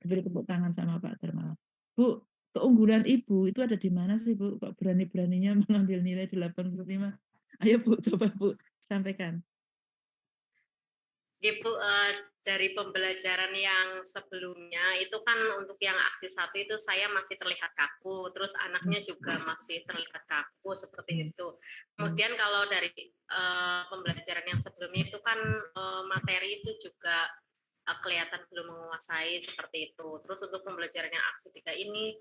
Beri tepuk tangan sama Pak Dermawan. Bu, keunggulan Ibu itu ada di mana sih Bu? Kok berani-beraninya mengambil nilai 85? Ayo Bu, coba Bu, sampaikan. Ibu dari pembelajaran yang sebelumnya itu kan untuk yang aksi 1 itu saya masih terlihat kaku, terus anaknya juga masih terlihat kaku seperti itu. Kemudian kalau dari pembelajaran yang sebelumnya itu kan materi itu juga kelihatan belum menguasai seperti itu. Terus untuk pembelajaran yang aksi 3 ini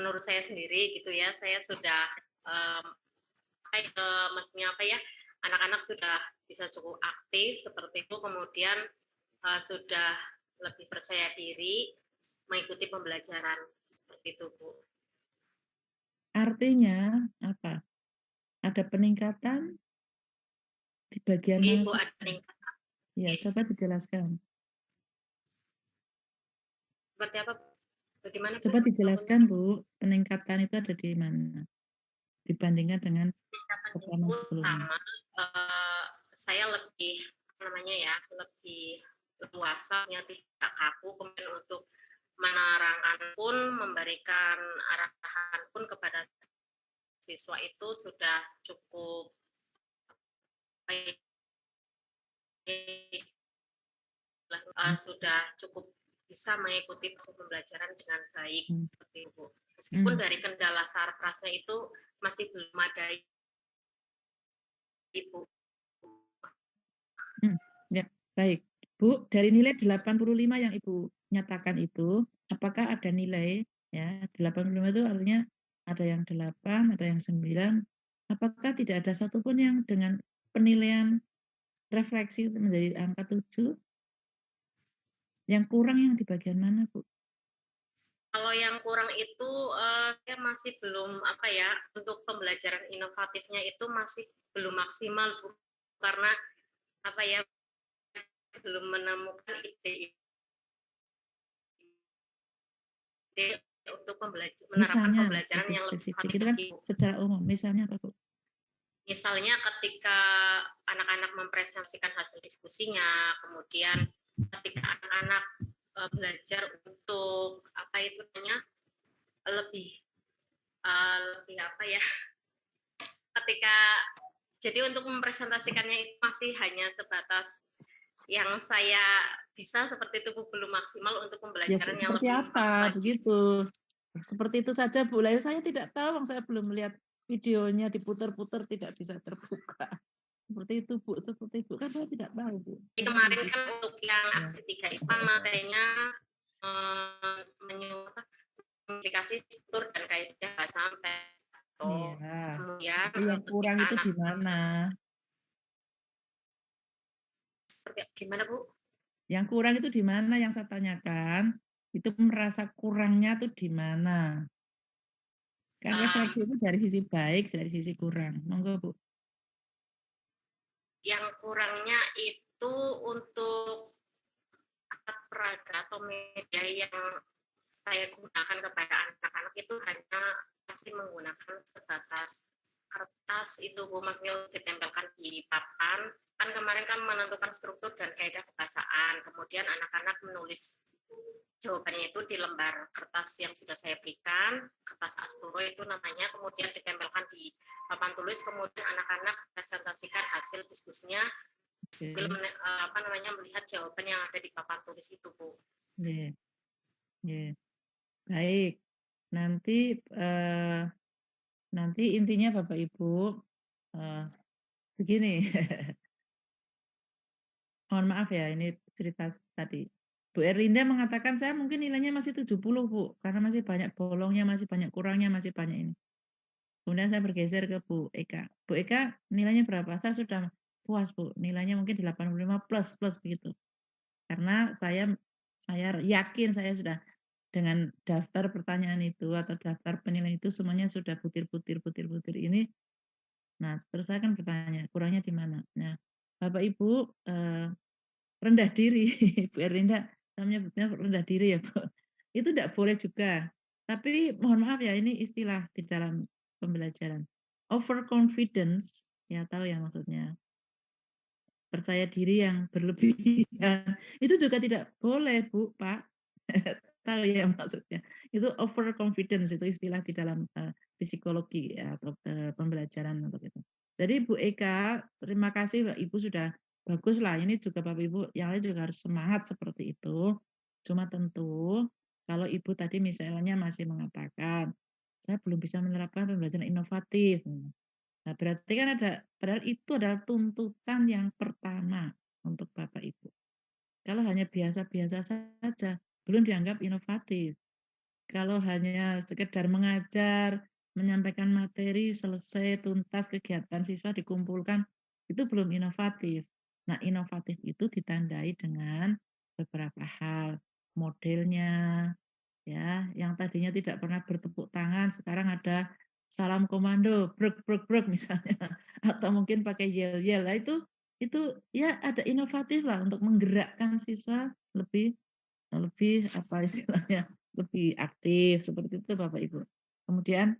menurut saya sendiri gitu ya, saya sudah maksudnya apa ya, anak-anak sudah bisa cukup aktif seperti itu, kemudian sudah lebih percaya diri mengikuti pembelajaran seperti itu Bu. Artinya apa? Ada peningkatan di bagian mana Bu, ada saja? peningkatan. Ya, coba dijelaskan. Seperti apa Bu? Bagaimana Bu? Coba dijelaskan Bu, peningkatan itu ada di mana dibandingkan dengan Peningkatan pertemuan itu sebelumnya. sama saya lebih namanya ya, lebih luasa, tidak kaku, kemudian untuk menerangkan pun, memberikan arahan pun kepada siswa itu sudah cukup baik, sudah cukup bisa mengikuti proses pembelajaran dengan baik seperti itu. Meskipun dari kendala sarprasnya itu masih belum ada Ibu. Ya, baik. Bu, dari nilai 85 yang Ibu nyatakan itu, apakah ada nilai ya 85 itu artinya ada yang 8, ada yang 9. Apakah tidak ada satupun yang dengan penilaian refleksi menjadi angka 7? Yang kurang yang di bagian mana, Bu? Kalau yang kurang itu saya masih belum apa ya, untuk pembelajaran inovatifnya itu masih belum maksimal Bu, karena apa ya, belum menemukan ide untuk menerapkan Misalnya pembelajaran lebih yang lebih spesifik inovatif itu kan lagi. secara umum. Misalnya apa, Bu? Misalnya ketika anak-anak mempresentasikan hasil diskusinya, kemudian ketika anak-anak belajar untuk apa itu namanya, lebih lebih apa ya, ketika jadi untuk mempresentasikannya itu masih hanya sebatas yang saya bisa seperti itu Bu, belum maksimal untuk Ya pembelajaran yang seperti lebih apa lagi. begitu. Seperti itu saja Bu. Lah saya tidak tahu, saya belum melihat videonya diputar-putar tidak bisa terbuka. Seperti itu Bu, seperti itu. Kan saya tidak tahu Bu. Coba Kemarin Ibu. kan untuk yang Ya. aksi 3 itu kan materinya komunikasi struktur dan kaidah bahasa teks. Iya. Kemudian Tapi yang kurang ketika itu di anak-anak mana? gimana Bu? Yang kurang itu di mana yang saya tanyakan? Itu merasa kurangnya itu di mana? Kan refleksi itu dari sisi baik, dari sisi kurang. Monggo Bu. yang kurangnya itu untuk alat peraga atau media yang saya gunakan kepada anak-anak itu hanya masih menggunakan sebatas kertas itu Bu, maksudnya ditempelkan di papan. Kan kemarin kan menentukan struktur dan kaidah kebahasaan, kemudian anak-anak menulis jawabannya itu di lembar kertas yang sudah saya berikan, kertas Asturo itu namanya, kemudian ditempelkan di papan tulis, kemudian anak-anak presentasikan hasil diskusinya sambil Oke. melihat jawaban yang ada di papan tulis itu Bu. Iya, iya. Baik. Nanti, nanti intinya Bapak Ibu, begini, mohon maaf ya ini cerita tadi. Bu Erlinda mengatakan, "Saya mungkin nilainya masih 70 Bu, karena masih banyak bolongnya, masih banyak kurangnya, masih banyak ini." Kemudian saya bergeser ke Bu Eka. Bu Eka nilainya berapa? Saya sudah puas Bu, nilainya mungkin 85 plus plus begitu. Karena saya yakin saya sudah dengan daftar pertanyaan itu atau daftar penilaian itu semuanya sudah butir-butir ini. Nah, terus saya kan bertanya, kurangnya di mana? Nah, Bapak Ibu, rendah diri, Bu Erlinda, saya menyebutnya rendah diri ya, Bu. Itu tidak boleh juga. Tapi mohon maaf ya, ini istilah di dalam pembelajaran. Overconfidence, ya tahu ya maksudnya. Percaya diri yang berlebihan. Itu juga tidak boleh, Bu, Pak. Tahu ya maksudnya. Itu overconfidence, itu istilah di dalam psikologi ya, atau pembelajaran untuk itu. Jadi Bu Eka, terima kasih Mbak Ibu sudah bagus lah. Ini juga Bapak Ibu yang lain juga harus semangat seperti itu. Cuma tentu kalau Ibu tadi misalnya masih mengatakan saya belum bisa menerapkan pembelajaran inovatif. Nah, berarti kan padahal itu adalah tuntutan yang pertama untuk Bapak Ibu. Kalau hanya biasa-biasa saja, belum dianggap inovatif. Kalau hanya sekedar mengajar, menyampaikan materi, selesai, tuntas, kegiatan siswa dikumpulkan, itu belum inovatif. Nah, inovatif itu ditandai dengan beberapa hal. Modelnya, ya, yang tadinya tidak pernah bertepuk tangan, sekarang ada salam komando, brek brek brek misalnya, atau mungkin pakai yel-yel. Nah, itu ya ada inovatif lah untuk menggerakkan siswa lebih lebih apa istilahnya, lebih aktif, seperti itu Bapak Ibu. Kemudian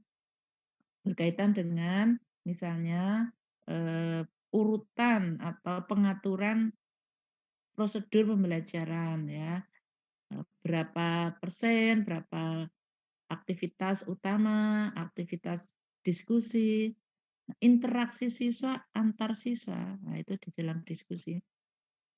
berkaitan dengan misalnya, urutan atau pengaturan prosedur pembelajaran ya, berapa persen, berapa aktivitas utama, aktivitas diskusi, interaksi siswa antar siswa, nah itu di dalam diskusi.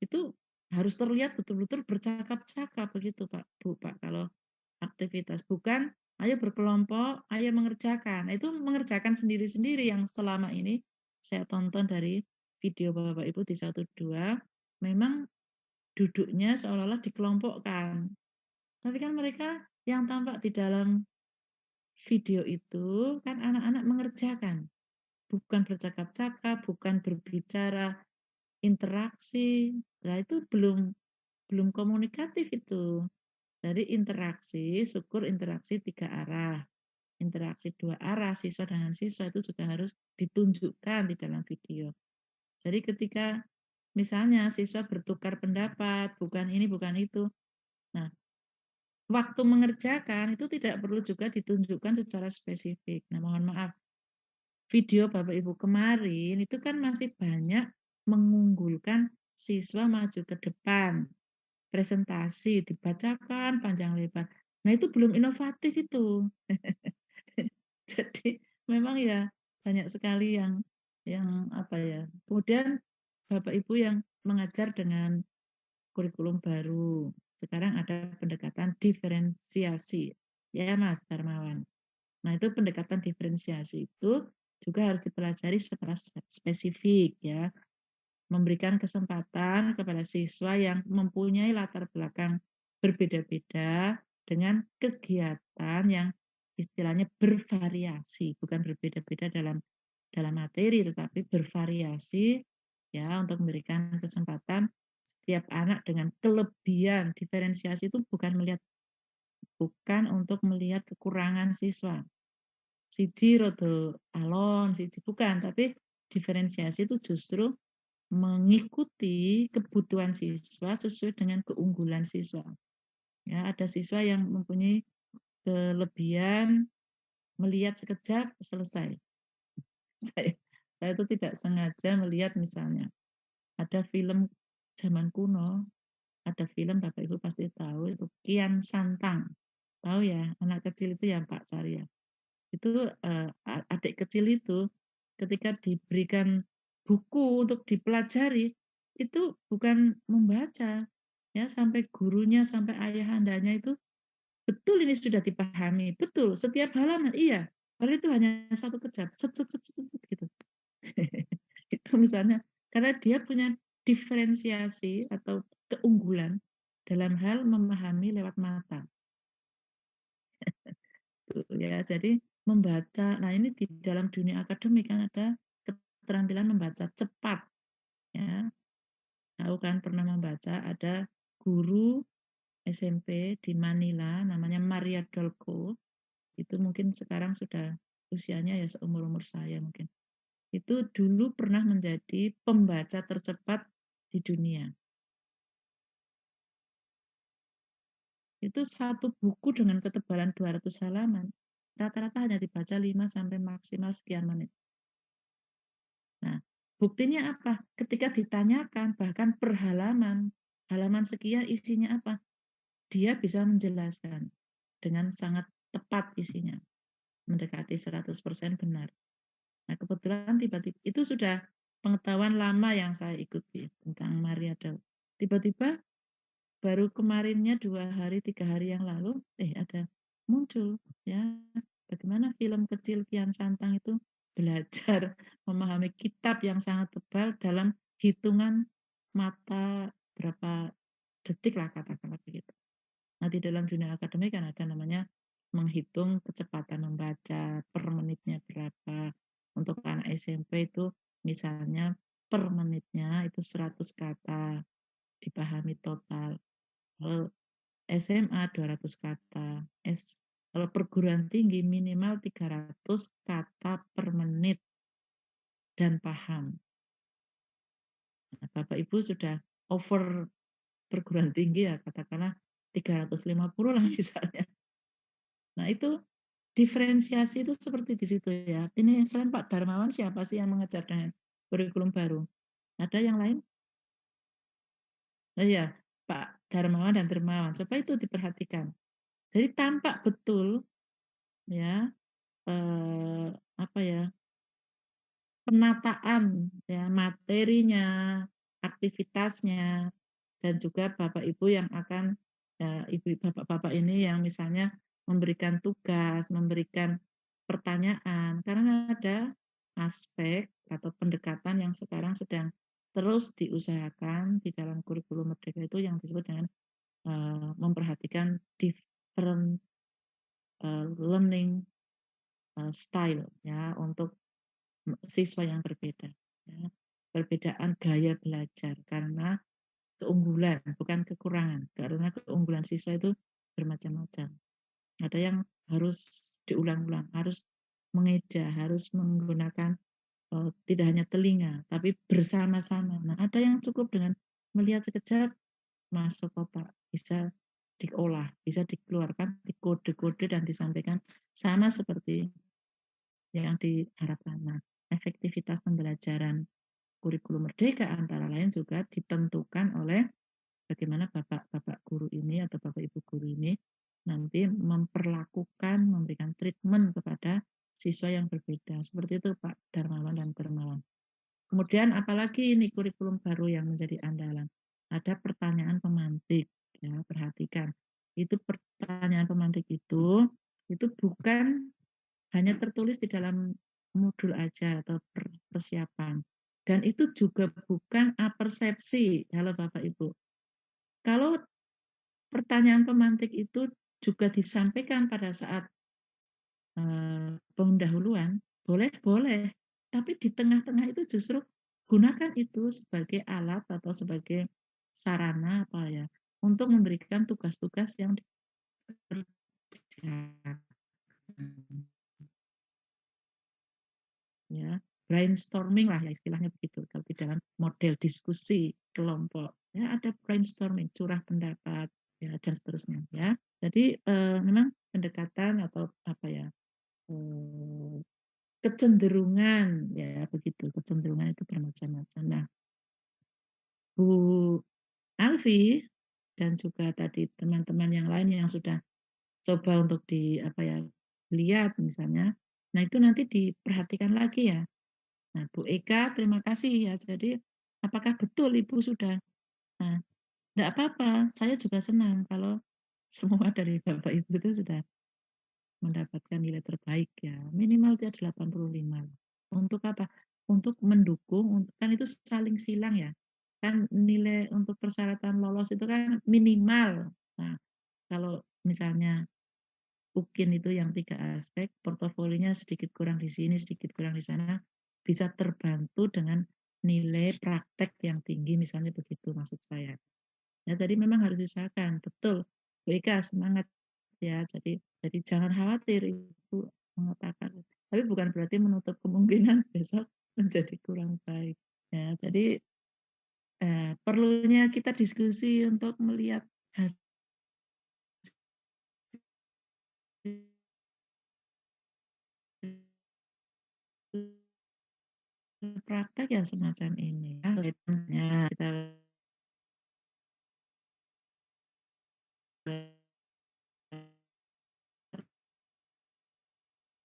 Itu harus terlihat betul-betul bercakap-cakap begitu Pak, Bu, Pak, kalau aktivitas. Bukan, ayo berkelompok, ayo mengerjakan. Nah, itu mengerjakan sendiri-sendiri yang selama ini saya tonton dari video Bapak Ibu di 1, 2, memang duduknya seolah-olah dikelompokkan. Tapi kan mereka yang tampak di dalam video itu kan anak-anak mengerjakan, bukan bercakap-cakap, bukan berbicara, interaksi. Nah, itu belum komunikatif itu. Jadi interaksi, syukur interaksi 3 arah. Interaksi 2 arah, siswa dengan siswa itu juga harus ditunjukkan di dalam video. Jadi ketika misalnya siswa bertukar pendapat, bukan ini, bukan itu. Nah, waktu mengerjakan itu tidak perlu juga ditunjukkan secara spesifik. Nah, mohon maaf, video Bapak Ibu kemarin itu kan masih banyak mengunggulkan siswa maju ke depan, presentasi, dibacakan panjang lebar. Nah, itu belum inovatif itu. Jadi memang ya banyak sekali yang apa ya. Kemudian Bapak Ibu yang mengajar dengan kurikulum baru. Sekarang ada pendekatan diferensiasi. Ya Mas Darmawan. Nah, itu pendekatan diferensiasi itu juga harus dipelajari secara spesifik ya. Memberikan kesempatan kepada siswa yang mempunyai latar belakang berbeda-beda dengan kegiatan yang istilahnya bervariasi, bukan berbeda-beda dalam materi tetapi bervariasi ya untuk memberikan kesempatan setiap anak dengan kelebihan. Diferensiasi itu bukan untuk melihat kekurangan siswa. Siji rada alon, siji bukan, tapi diferensiasi itu justru mengikuti kebutuhan siswa sesuai dengan keunggulan siswa. Ya, ada siswa yang mempunyai kelebihan melihat sekejap selesai. Saya itu tidak sengaja melihat misalnya ada film zaman kuno, ada film Bapak Ibu pasti tahu itu Kian Santang. Tahu ya, anak kecil itu ya Pak Sarya. Itu adik kecil itu ketika diberikan buku untuk dipelajari itu bukan membaca ya sampai gurunya sampai ayahandanya itu betul ini sudah dipahami, betul setiap halaman iya, padahal itu hanya satu kejap, set set set set, set, gitu. Itu misalnya karena dia punya diferensiasi atau keunggulan dalam hal memahami lewat mata. Tuh, ya, jadi membaca. Nah, ini di dalam dunia akademik kan ada keterampilan membaca cepat, ya. Tahu kan pernah membaca ada guru SMP di Manila namanya Maria Dolco. Itu mungkin sekarang sudah usianya ya seumur-umur saya mungkin. Itu dulu pernah menjadi pembaca tercepat di dunia. Itu satu buku dengan ketebalan 200 halaman. Rata-rata hanya dibaca 5 sampai maksimal sekian menit. Nah, buktinya apa? Ketika ditanyakan bahkan per halaman, halaman sekian isinya apa? Dia bisa menjelaskan dengan sangat tepat isinya, mendekati 100% benar. Nah, kebetulan tiba-tiba itu sudah pengetahuan lama yang saya ikuti tentang Maria Del. Tiba-tiba baru kemarinnya 2 hari, 3 hari yang lalu, ada muncul ya bagaimana film kecil Kian Santang itu belajar memahami kitab yang sangat tebal dalam hitungan mata berapa detik lah katakanlah begitu. Nah, di dalam dunia akademik kan ada namanya menghitung kecepatan membaca per menitnya berapa. Untuk anak SMP itu misalnya per menitnya itu 100 kata dipahami total. Kalau SMA 200 kata, kalau perguruan tinggi minimal 300 kata per menit dan paham. Nah, Bapak Ibu sudah over perguruan tinggi ya, katakanlah 350 lah misalnya. Nah, itu diferensiasi itu seperti di situ ya. Ini selain Pak Darmawan siapa sih yang mengejar dengan kurikulum baru? Ada yang lain? Oh iya, Pak Darmawan dan Dermawan. Coba itu diperhatikan. Jadi tampak betul ya apa ya penataan ya materinya, aktivitasnya, dan juga Bapak Ibu yang akan Ibu Bapak-bapak ini yang misalnya memberikan tugas, memberikan pertanyaan, karena ada aspek atau pendekatan yang sekarang sedang terus diusahakan di dalam kurikulum Merdeka itu yang disebut dengan memperhatikan different learning style ya untuk siswa yang berbeda. Ya. Perbedaan gaya belajar karena keunggulan, bukan kekurangan. Karena keunggulan siswa itu bermacam-macam. Ada yang harus diulang-ulang, harus mengeja, harus menggunakan tidak hanya telinga, tapi bersama-sama. Nah, ada yang cukup dengan melihat sekejap, masuk otak, bisa diolah, bisa dikeluarkan, dikode-kode dan disampaikan sama seperti yang diharapkan. Nah, efektivitas pembelajaran kurikulum Merdeka antara lain juga ditentukan oleh bagaimana bapak-bapak guru ini atau bapak ibu guru ini nanti memperlakukan, memberikan treatment kepada siswa yang berbeda. Seperti itu Pak Darmawan dan Dermawan. Kemudian apalagi ini kurikulum baru yang menjadi andalan. Ada pertanyaan pemantik. Ya, perhatikan. Itu pertanyaan pemantik itu bukan hanya tertulis di dalam modul aja atau persiapan. Dan itu juga bukan apersepsi, halo Bapak Ibu. Kalau pertanyaan pemantik itu juga disampaikan pada saat pendahuluan, boleh. Tapi di tengah-tengah itu justru gunakan itu sebagai alat atau sebagai sarana apa ya untuk memberikan tugas-tugas yang dikerjakan. Ya, brainstorming lah ya istilahnya begitu. Kalau di dalam model diskusi kelompok ya ada brainstorming, curah pendapat ya dan seterusnya ya. Jadi memang pendekatan atau apa ya kecenderungan ya begitu, kecenderungan itu bermacam-macam. Nah, Bu Alfi dan juga tadi teman-teman yang lain yang sudah coba untuk di apa ya lihat misalnya, nah itu nanti diperhatikan lagi ya. Nah, Bu Eka, terima kasih ya. Jadi, apakah betul Ibu sudah? Nah, enggak apa-apa, saya juga senang kalau semua dari Bapak Ibu itu sudah mendapatkan nilai terbaik ya. Minimal dia 85. Untuk apa? Untuk mendukung, kan itu saling silang ya. Kan nilai untuk persyaratan lolos itu kan minimal. Nah, kalau misalnya UKIN itu yang 3 aspek, portofolionya sedikit kurang di sini, sedikit kurang di sana, bisa terbantu dengan nilai praktek yang tinggi, misalnya begitu maksud saya. Ya, jadi memang harus diusahakan, betul. Bu Ika, semangat ya. Jadi jangan khawatir, Ibu mengatakan. Tapi bukan berarti menutup kemungkinan besok menjadi kurang baik. Ya, jadi perlunya kita diskusi untuk melihat hasil praktek yang semacam ini. Ya, kita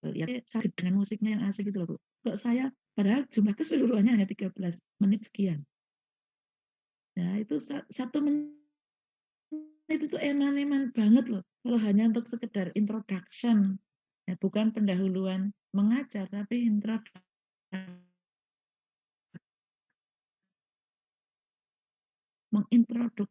lihat dengan musiknya yang asik gitu loh, Bu. Kok saya padahal jumlah keseluruhannya hanya 13 menit sekian. Ya, itu 1 menit itu eman-eman banget loh. Kalau hanya untuk sekedar introduction, ya bukan pendahuluan mengajar, tapi introduction. Mengintroduk.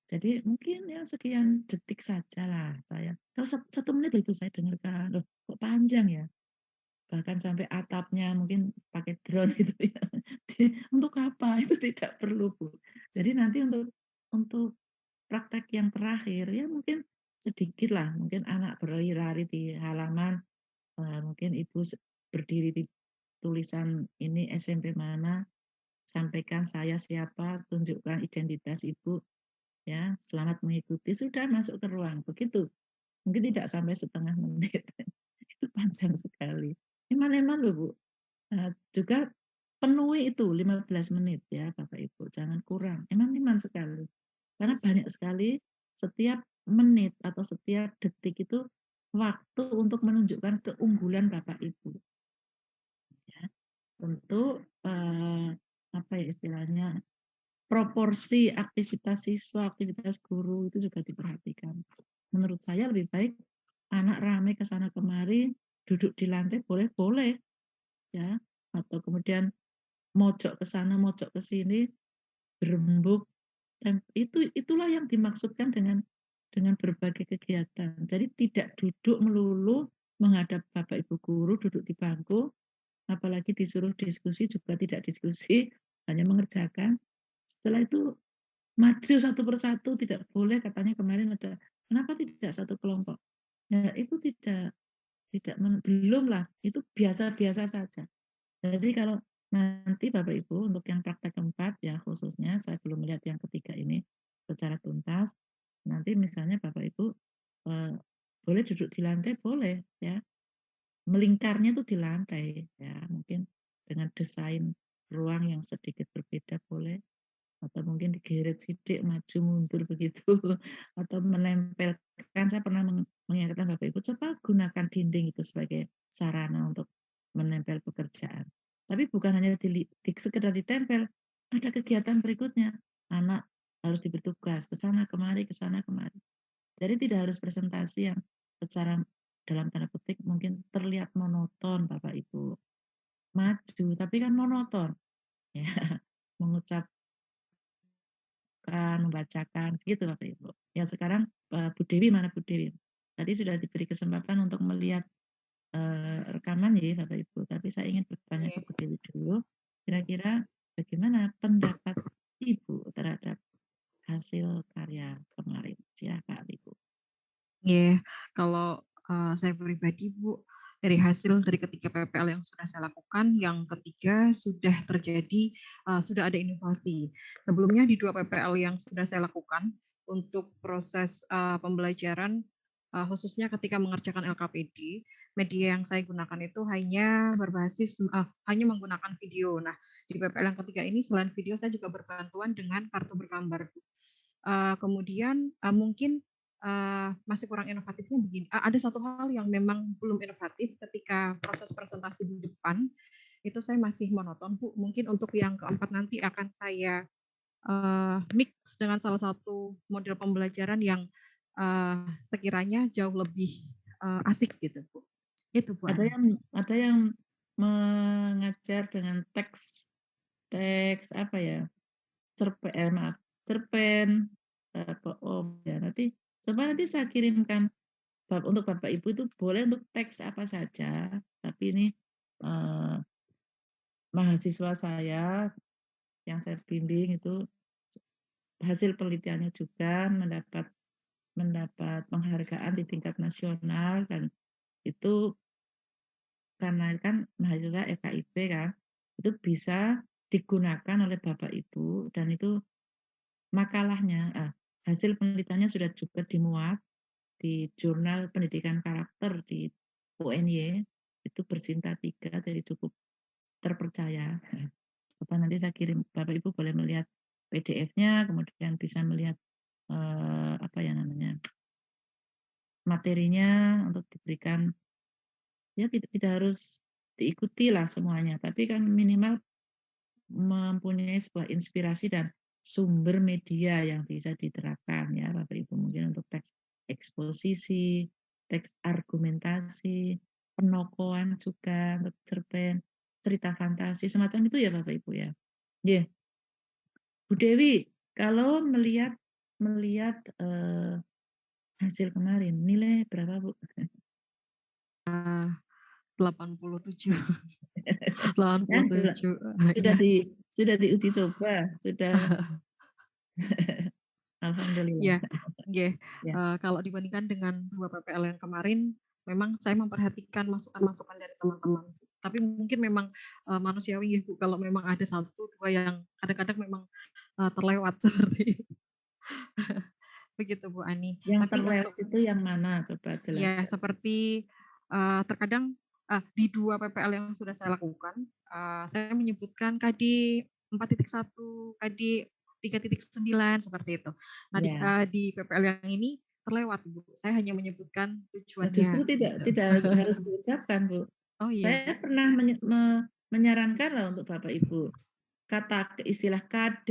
Jadi mungkin ya sekian detik saja lah saya. Kalau 1 menit itu saya dengarkan, loh kok panjang ya? Bahkan sampai atapnya mungkin pakai drone gitu ya. Untuk apa? Itu tidak perlu, Bu. Jadi nanti untuk praktek yang terakhir ya mungkin sedikit lah, mungkin anak berlari-lari di halaman, mungkin ibu berdiri di tulisan ini SMP mana, sampaikan saya siapa, tunjukkan identitas ibu, ya selamat mengikuti, sudah masuk ke ruang, begitu. Mungkin tidak sampai setengah menit, itu panjang sekali. Eman-eman loh Bu. Juga penuhi itu 15 menit ya Bapak Ibu, jangan kurang, eman-eman sekali. Karena banyak sekali setiap menit atau setiap detik itu waktu untuk menunjukkan keunggulan Bapak Ibu. Ya. Tentu apa ya istilahnya proporsi aktivitas siswa, aktivitas guru itu juga diperhatikan. Menurut saya lebih baik anak ramai ke sana kemari, duduk di lantai boleh-boleh ya, atau kemudian mojok ke sana, mojok ke sini, berembuk, dan itulah yang dimaksudkan dengan berbagai kegiatan. Jadi tidak duduk melulu menghadap Bapak Ibu guru, duduk di bangku, apalagi disuruh diskusi juga tidak diskusi, hanya mengerjakan. Setelah itu maju satu persatu, tidak boleh katanya kemarin ada, kenapa tidak satu kelompok? Ya itu tidak belum lah, itu biasa-biasa saja. Jadi kalau nanti Bapak Ibu untuk yang praktek keempat ya khususnya saya belum melihat yang ketiga ini secara tuntas. Nanti misalnya Bapak Ibu boleh duduk di lantai boleh ya. Melingkarnya itu di lantai ya, mungkin dengan desain ruang yang sedikit berbeda boleh atau mungkin digeret sidik maju mundur begitu atau menempelkan saya pernah mengingatkan Bapak Ibu coba gunakan dinding itu sebagai sarana untuk menempel pekerjaan. Tapi bukan hanya sekedar ditempel, ada kegiatan berikutnya. Anak harus diberi tugas ke sana kemari, ke sana kemari. Jadi tidak harus presentasi yang secara dalam tanda petik mungkin terlihat monoton Bapak Ibu. Maju, tapi kan monoton. Ya, mengucap membacakan, gitu Bapak Ibu. Ya sekarang Bu Dewi mana Bu Dewi? Tadi sudah diberi kesempatan untuk melihat rekaman ya Bapak Ibu, tapi saya ingin bertanya ke Bu Dewi dulu, kira-kira bagaimana pendapat Ibu terhadap hasil karya kemarin? Silakan Ibu. Iya, kalau saya pribadi Bu, dari hasil dari ketiga PPL yang sudah saya lakukan, yang ketiga sudah terjadi, sudah ada inovasi. Sebelumnya di 2 PPL yang sudah saya lakukan untuk proses pembelajaran, khususnya ketika mengerjakan LKPD, media yang saya gunakan itu hanya berbasis hanya menggunakan video. Nah, di PPL yang ketiga ini selain video saya juga berbantuan dengan kartu bergambar. Kemudian mungkin masih kurang inovatifnya begini, ada satu hal yang memang belum inovatif ketika proses presentasi di depan, itu saya masih monoton Bu. Mungkin untuk yang keempat nanti akan saya mix dengan salah satu model pembelajaran yang sekiranya jauh lebih asik gitu Bu. Itu Bu Ani. Ada yang mengajar dengan teks apa ya? Cerpen, ya nanti coba nanti saya kirimkan untuk Bapak Ibu itu boleh untuk teks apa saja, tapi ini mahasiswa saya yang saya bimbing itu hasil penelitiannya juga mendapat penghargaan di tingkat nasional, dan itu karena kan mahasiswa FKIP kan, itu bisa digunakan oleh Bapak Ibu, dan itu makalahnya, hasil penelitiannya sudah juga dimuat di jurnal pendidikan karakter di UNY, itu bersinta 3, jadi cukup terpercaya. Coba nanti saya kirim, Bapak Ibu boleh melihat PDF-nya, kemudian bisa melihat apa ya namanya, materinya untuk diberikan, ya tidak harus diikuti lah semuanya, tapi kan minimal mempunyai sebuah inspirasi dan sumber media yang bisa diterapkan ya Bapak Ibu, mungkin untuk teks eksposisi, teks argumentasi, penokohan juga, untuk cerpen, cerita fantasi, semacam itu ya Bapak Ibu ya. Yeah. Bu Dewi, kalau melihat hasil kemarin, nilai berapa Bu? 87. 87. Sudah diuji coba, sudah. Alhamdulillah. Ya, kalau dibandingkan dengan 2 PPL yang kemarin, memang saya memperhatikan masukan-masukan dari teman-teman. Tapi mungkin memang manusiawi ya Bu, kalau memang ada 1, 2 yang kadang-kadang memang terlewat seperti itu. Begitu Bu Ani. Yang Tapi terlewat itu yang mana? Coba jelaskan. Ya, seperti terkadang di 2 PPL yang sudah saya lakukan, saya menyebutkan KD 4.1, KD 3.9 seperti itu. Nah, di PPL yang ini terlewat Bu. Saya hanya menyebutkan tujuannya. Justru tidak harus diucapkan Bu. Oh iya. Saya pernah menyarankan lah untuk Bapak Ibu, kata istilah KD,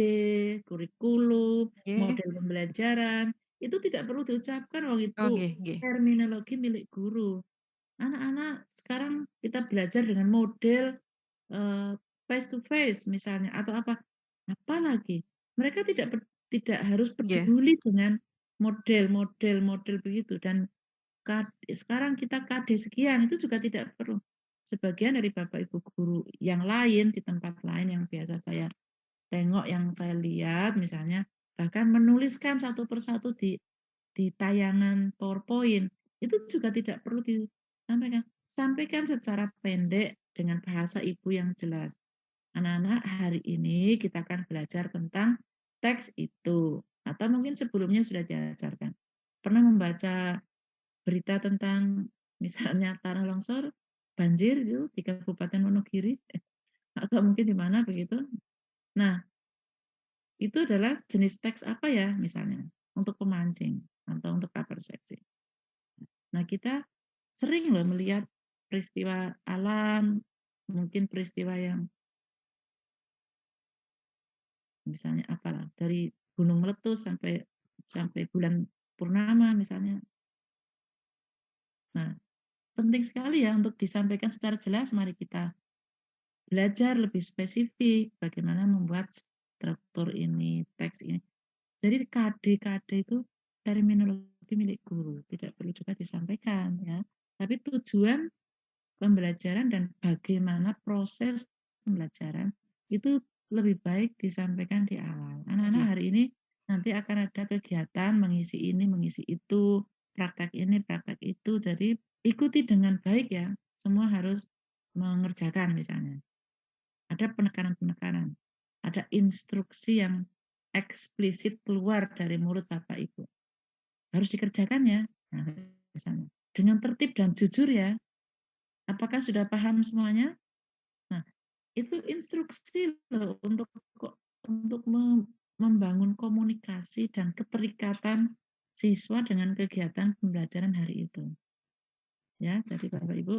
kurikulum, model pembelajaran, itu tidak perlu diucapkan, itu terminologi milik guru. Anak-anak sekarang kita belajar dengan model face to face misalnya, atau apalagi mereka tidak harus peduli dengan model begitu, dan sekarang kita KD sekian itu juga tidak perlu. Sebagian dari Bapak Ibu guru yang lain di tempat lain yang biasa saya tengok, yang saya lihat misalnya, bahkan menuliskan satu persatu di tayangan PowerPoint, itu juga tidak perlu disampaikan. Sampaikan secara pendek dengan bahasa ibu yang jelas. Anak-anak, hari ini kita akan belajar tentang teks itu. Atau mungkin sebelumnya sudah diajarkan. Pernah membaca berita tentang misalnya tanah longsor, banjir itu di Kabupaten Wonogiri, atau mungkin di mana begitu. Nah, itu adalah jenis teks apa ya misalnya, untuk pemancing atau untuk persepsi. Nah, kita sering loh melihat peristiwa alam, mungkin peristiwa yang misalnya apalah, dari gunung meletus sampai bulan purnama misalnya. Nah, penting sekali ya untuk disampaikan secara jelas. Mari kita belajar lebih spesifik bagaimana membuat struktur ini, teks ini. Jadi KD itu terminologi milik guru, tidak perlu juga disampaikan ya. Tapi tujuan pembelajaran dan bagaimana proses pembelajaran itu lebih baik disampaikan di awal. Anak-anak hari ini nanti akan ada kegiatan mengisi ini, mengisi itu, praktek ini, praktek itu. Jadi ikuti dengan baik ya. semua harus mengerjakan misalnya. Ada penekanan-penekanan, ada instruksi yang eksplisit keluar dari mulut Bapak Ibu. Harus dikerjakan ya. Nah, misalnya. Dengan tertib dan jujur ya. Apakah sudah paham semuanya? Nah, itu instruksi loh untuk membangun komunikasi dan keterikatan siswa dengan kegiatan pembelajaran hari itu. Ya, jadi Bapak Ibu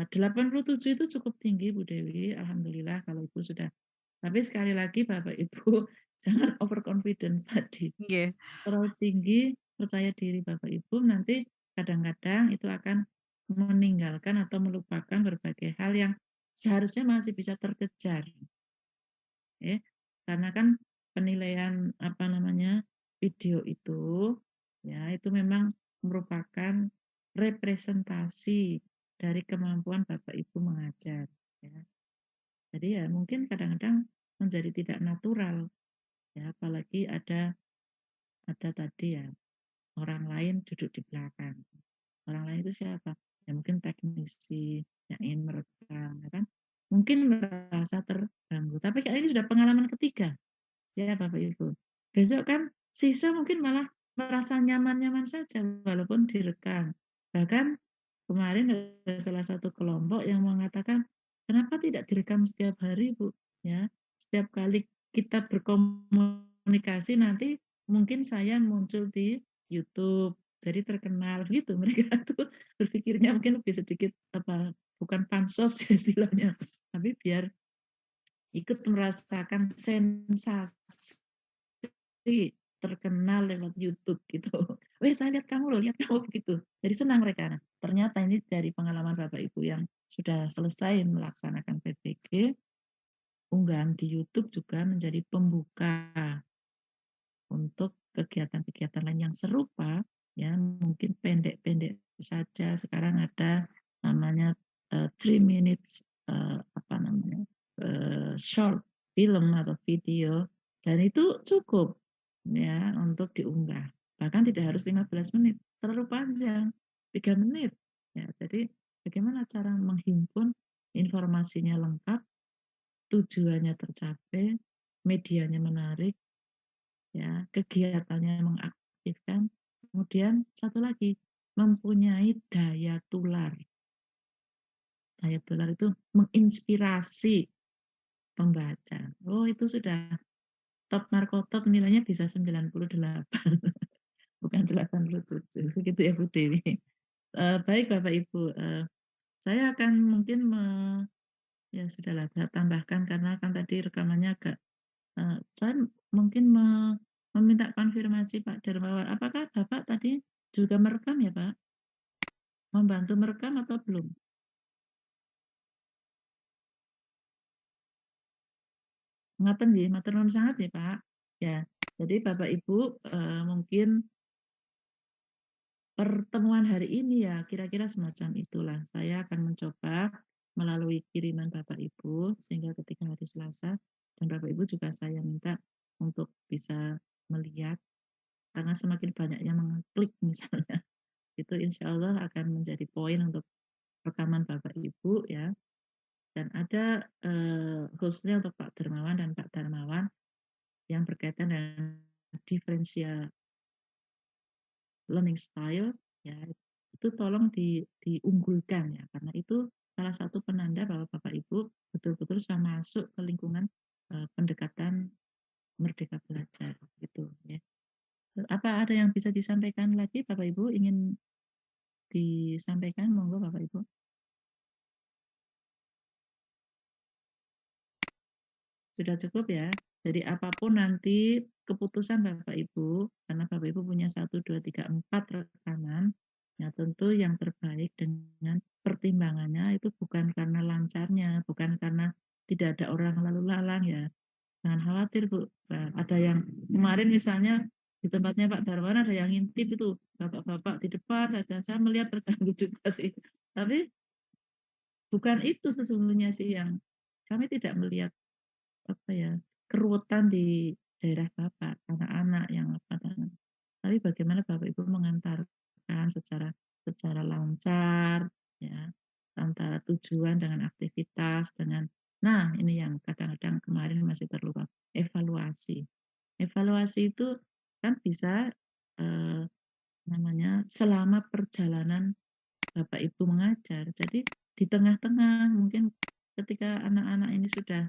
87 itu cukup tinggi Bu Dewi, alhamdulillah kalau Ibu sudah. Tapi sekali lagi Bapak Ibu jangan overconfidence tadi. Nggih. Terlalu tinggi percaya diri Bapak Ibu nanti kadang-kadang itu akan meninggalkan atau melupakan berbagai hal yang seharusnya masih bisa terkejar. Ya. Karena kan penilaian apa namanya video itu ya itu memang merupakan representasi dari kemampuan Bapak Ibu mengajar ya. Jadi ya mungkin kadang-kadang menjadi tidak natural ya apalagi ada tadi ya orang lain duduk di belakang. Orang lain itu siapa? Ya mungkin teknisi yang ingin merekam ya kan. Mungkin merasa terganggu. Tapi ini sudah pengalaman ketiga ya Bapak Ibu. Besok kan siswa mungkin malah merasa nyaman-nyaman saja walaupun direkam. Bahkan kemarin ada salah satu kelompok yang mengatakan, kenapa tidak direkam setiap hari Bu? Ya, setiap kali kita berkomunikasi nanti mungkin saya muncul di YouTube, jadi terkenal gitu. Mereka tuh berpikirnya mungkin lebih sedikit apa bukan pansos istilahnya, tapi biar ikut merasakan sensasi terkenal lewat YouTube gitu. Weh saya lihat kamu loh, lihat kamu begitu. Jadi senang mereka. Nah, ternyata ini dari pengalaman Bapak Ibu yang sudah selesai melaksanakan PPG, unggahan di YouTube juga menjadi pembuka untuk kegiatan-kegiatan lain yang serupa, ya mungkin pendek-pendek saja. Sekarang ada namanya 3 minutes apa namanya short film atau video, dan itu cukup ya untuk diunggah. Bahkan tidak harus 15 menit, terlalu panjang, 3 menit. Ya, jadi bagaimana cara menghimpun informasinya lengkap, tujuannya tercapai, medianya menarik, ya kegiatannya mengaktifkan, kemudian satu lagi mempunyai daya tular. Daya tular itu menginspirasi pembaca. Oh itu sudah top markotop nilainya bisa 98 bukan 87 begitu ya Bu Dewi. Baik Bapak Ibu, saya akan mungkin ya sudahlah saya tambahkan karena kan tadi rekamannya agak saya mungkin meminta konfirmasi Pak Darmawan, apakah Bapak tadi juga merekam ya Pak? Membantu merekam atau belum? Ngaten nggih, matur nuwun sangat ya Pak. Ya, jadi Bapak Ibu mungkin pertemuan hari ini ya kira-kira semacam itulah. Saya akan mencoba melalui kiriman Bapak Ibu sehingga ketika hari Selasa dan Bapak Ibu juga saya minta untuk bisa melihat karena semakin banyak yang mengklik misalnya itu insya Allah akan menjadi poin untuk rekaman Bapak Ibu ya. Dan ada khususnya untuk Pak Darmawan dan Pak Darmawan yang berkaitan dengan diferensial learning style ya itu tolong diunggulkan ya karena itu salah satu penanda bahwa Bapak Ibu betul-betul sudah masuk ke lingkungan pendekatan merdeka belajar gitu ya. Apa ada yang bisa disampaikan lagi Bapak Ibu ingin disampaikan monggo Bapak Ibu. Sudah cukup ya. Jadi apapun nanti keputusan Bapak Ibu, karena Bapak Ibu punya 1, 2, 3, 4 rekaman, ya tentu yang terbaik dengan pertimbangannya itu bukan karena lancarnya, bukan karena tidak ada orang lalu lalang ya. Jangan khawatir Bu. Nah, ada yang kemarin misalnya di tempatnya Pak Darwan ada yang ngintip itu bapak-bapak di depan saja saya melihat terganggu juga sih. Tapi bukan itu sesungguhnya sih yang kami tidak melihat apa ya, keruwetan di daerah Bapak, anak-anak yang apa tapi bagaimana Bapak Ibu mengantarkan secara secara lancar ya. antara tujuan dengan aktivitas dengan ini yang kadang-kadang kemarin masih terlupa, evaluasi. Evaluasi itu kan bisa namanya selama perjalanan Bapak Ibu mengajar. Jadi di tengah-tengah mungkin ketika anak-anak ini sudah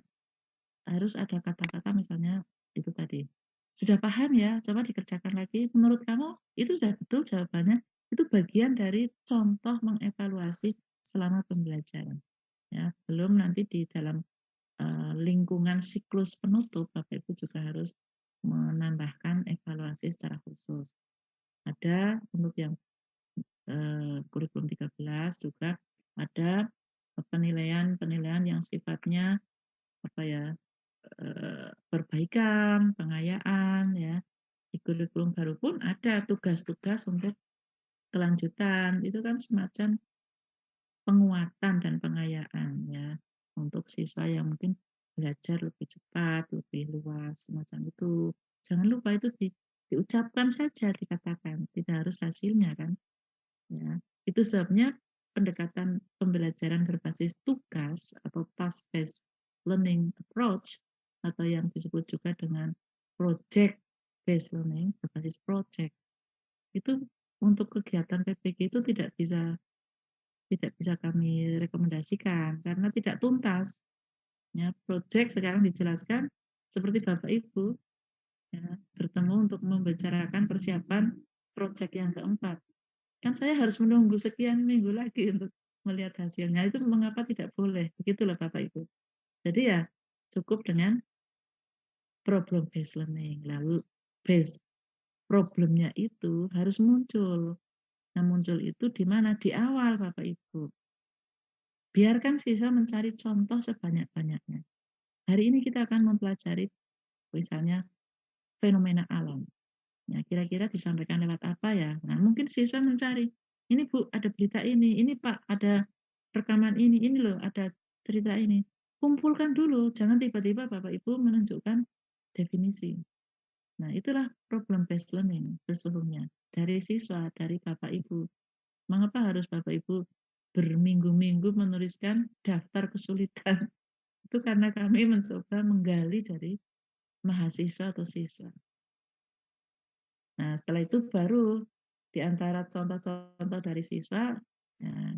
harus ada kata-kata misalnya itu tadi. Sudah paham ya? Coba dikerjakan lagi. Menurut kamu itu sudah betul jawabannya? Itu bagian dari contoh mengevaluasi selama pembelajaran. Ya, belum nanti di dalam lingkungan siklus penutup Bapak Ibu juga harus menambahkan evaluasi secara khusus. Ada untuk yang kurikulum 13 juga ada penilaian yang sifatnya apa ya perbaikan, pengayaan ya. Di kurikulum baru pun ada tugas-tugas untuk kelanjutan. Itu kan semacam penguatan dan pengayaan ya untuk siswa yang mungkin belajar lebih cepat, lebih luas semacam itu. Jangan lupa itu diucapkan saja, dikatakan, tidak harus hasilnya kan. Ya, itu sebabnya pendekatan pembelajaran berbasis tugas atau task based learning approach atau yang disebut juga dengan project based learning berbasis project itu untuk kegiatan PPG itu tidak bisa kami rekomendasikan karena tidak tuntas. Ya, project sekarang dijelaskan seperti Bapak Ibu ya, bertemu untuk membicarakan persiapan project yang keempat. Kan saya harus menunggu sekian minggu lagi untuk melihat hasilnya. Itu mengapa tidak boleh? Begitulah Bapak Ibu. Jadi ya cukup dengan problem based learning. Lalu base problemnya itu harus muncul. Nah muncul itu di mana? Di awal Bapak Ibu. Biarkan siswa mencari contoh sebanyak-banyaknya. Hari ini kita akan mempelajari misalnya fenomena alam. Ya, kira-kira disampaikan lewat apa ya? Nah, mungkin siswa mencari, ini Bu, ada berita ini Pak, ada rekaman ini loh, ada cerita ini. Kumpulkan dulu, jangan tiba-tiba Bapak Ibu menunjukkan definisi. Nah, itulah problem based learning sesungguhnya dari siswa, dari Bapak Ibu. Mengapa harus Bapak Ibu berminggu-minggu menuliskan daftar kesulitan? Itu karena kami mencoba menggali dari mahasiswa atau siswa. Nah, setelah itu baru di antara contoh-contoh dari siswa, nah,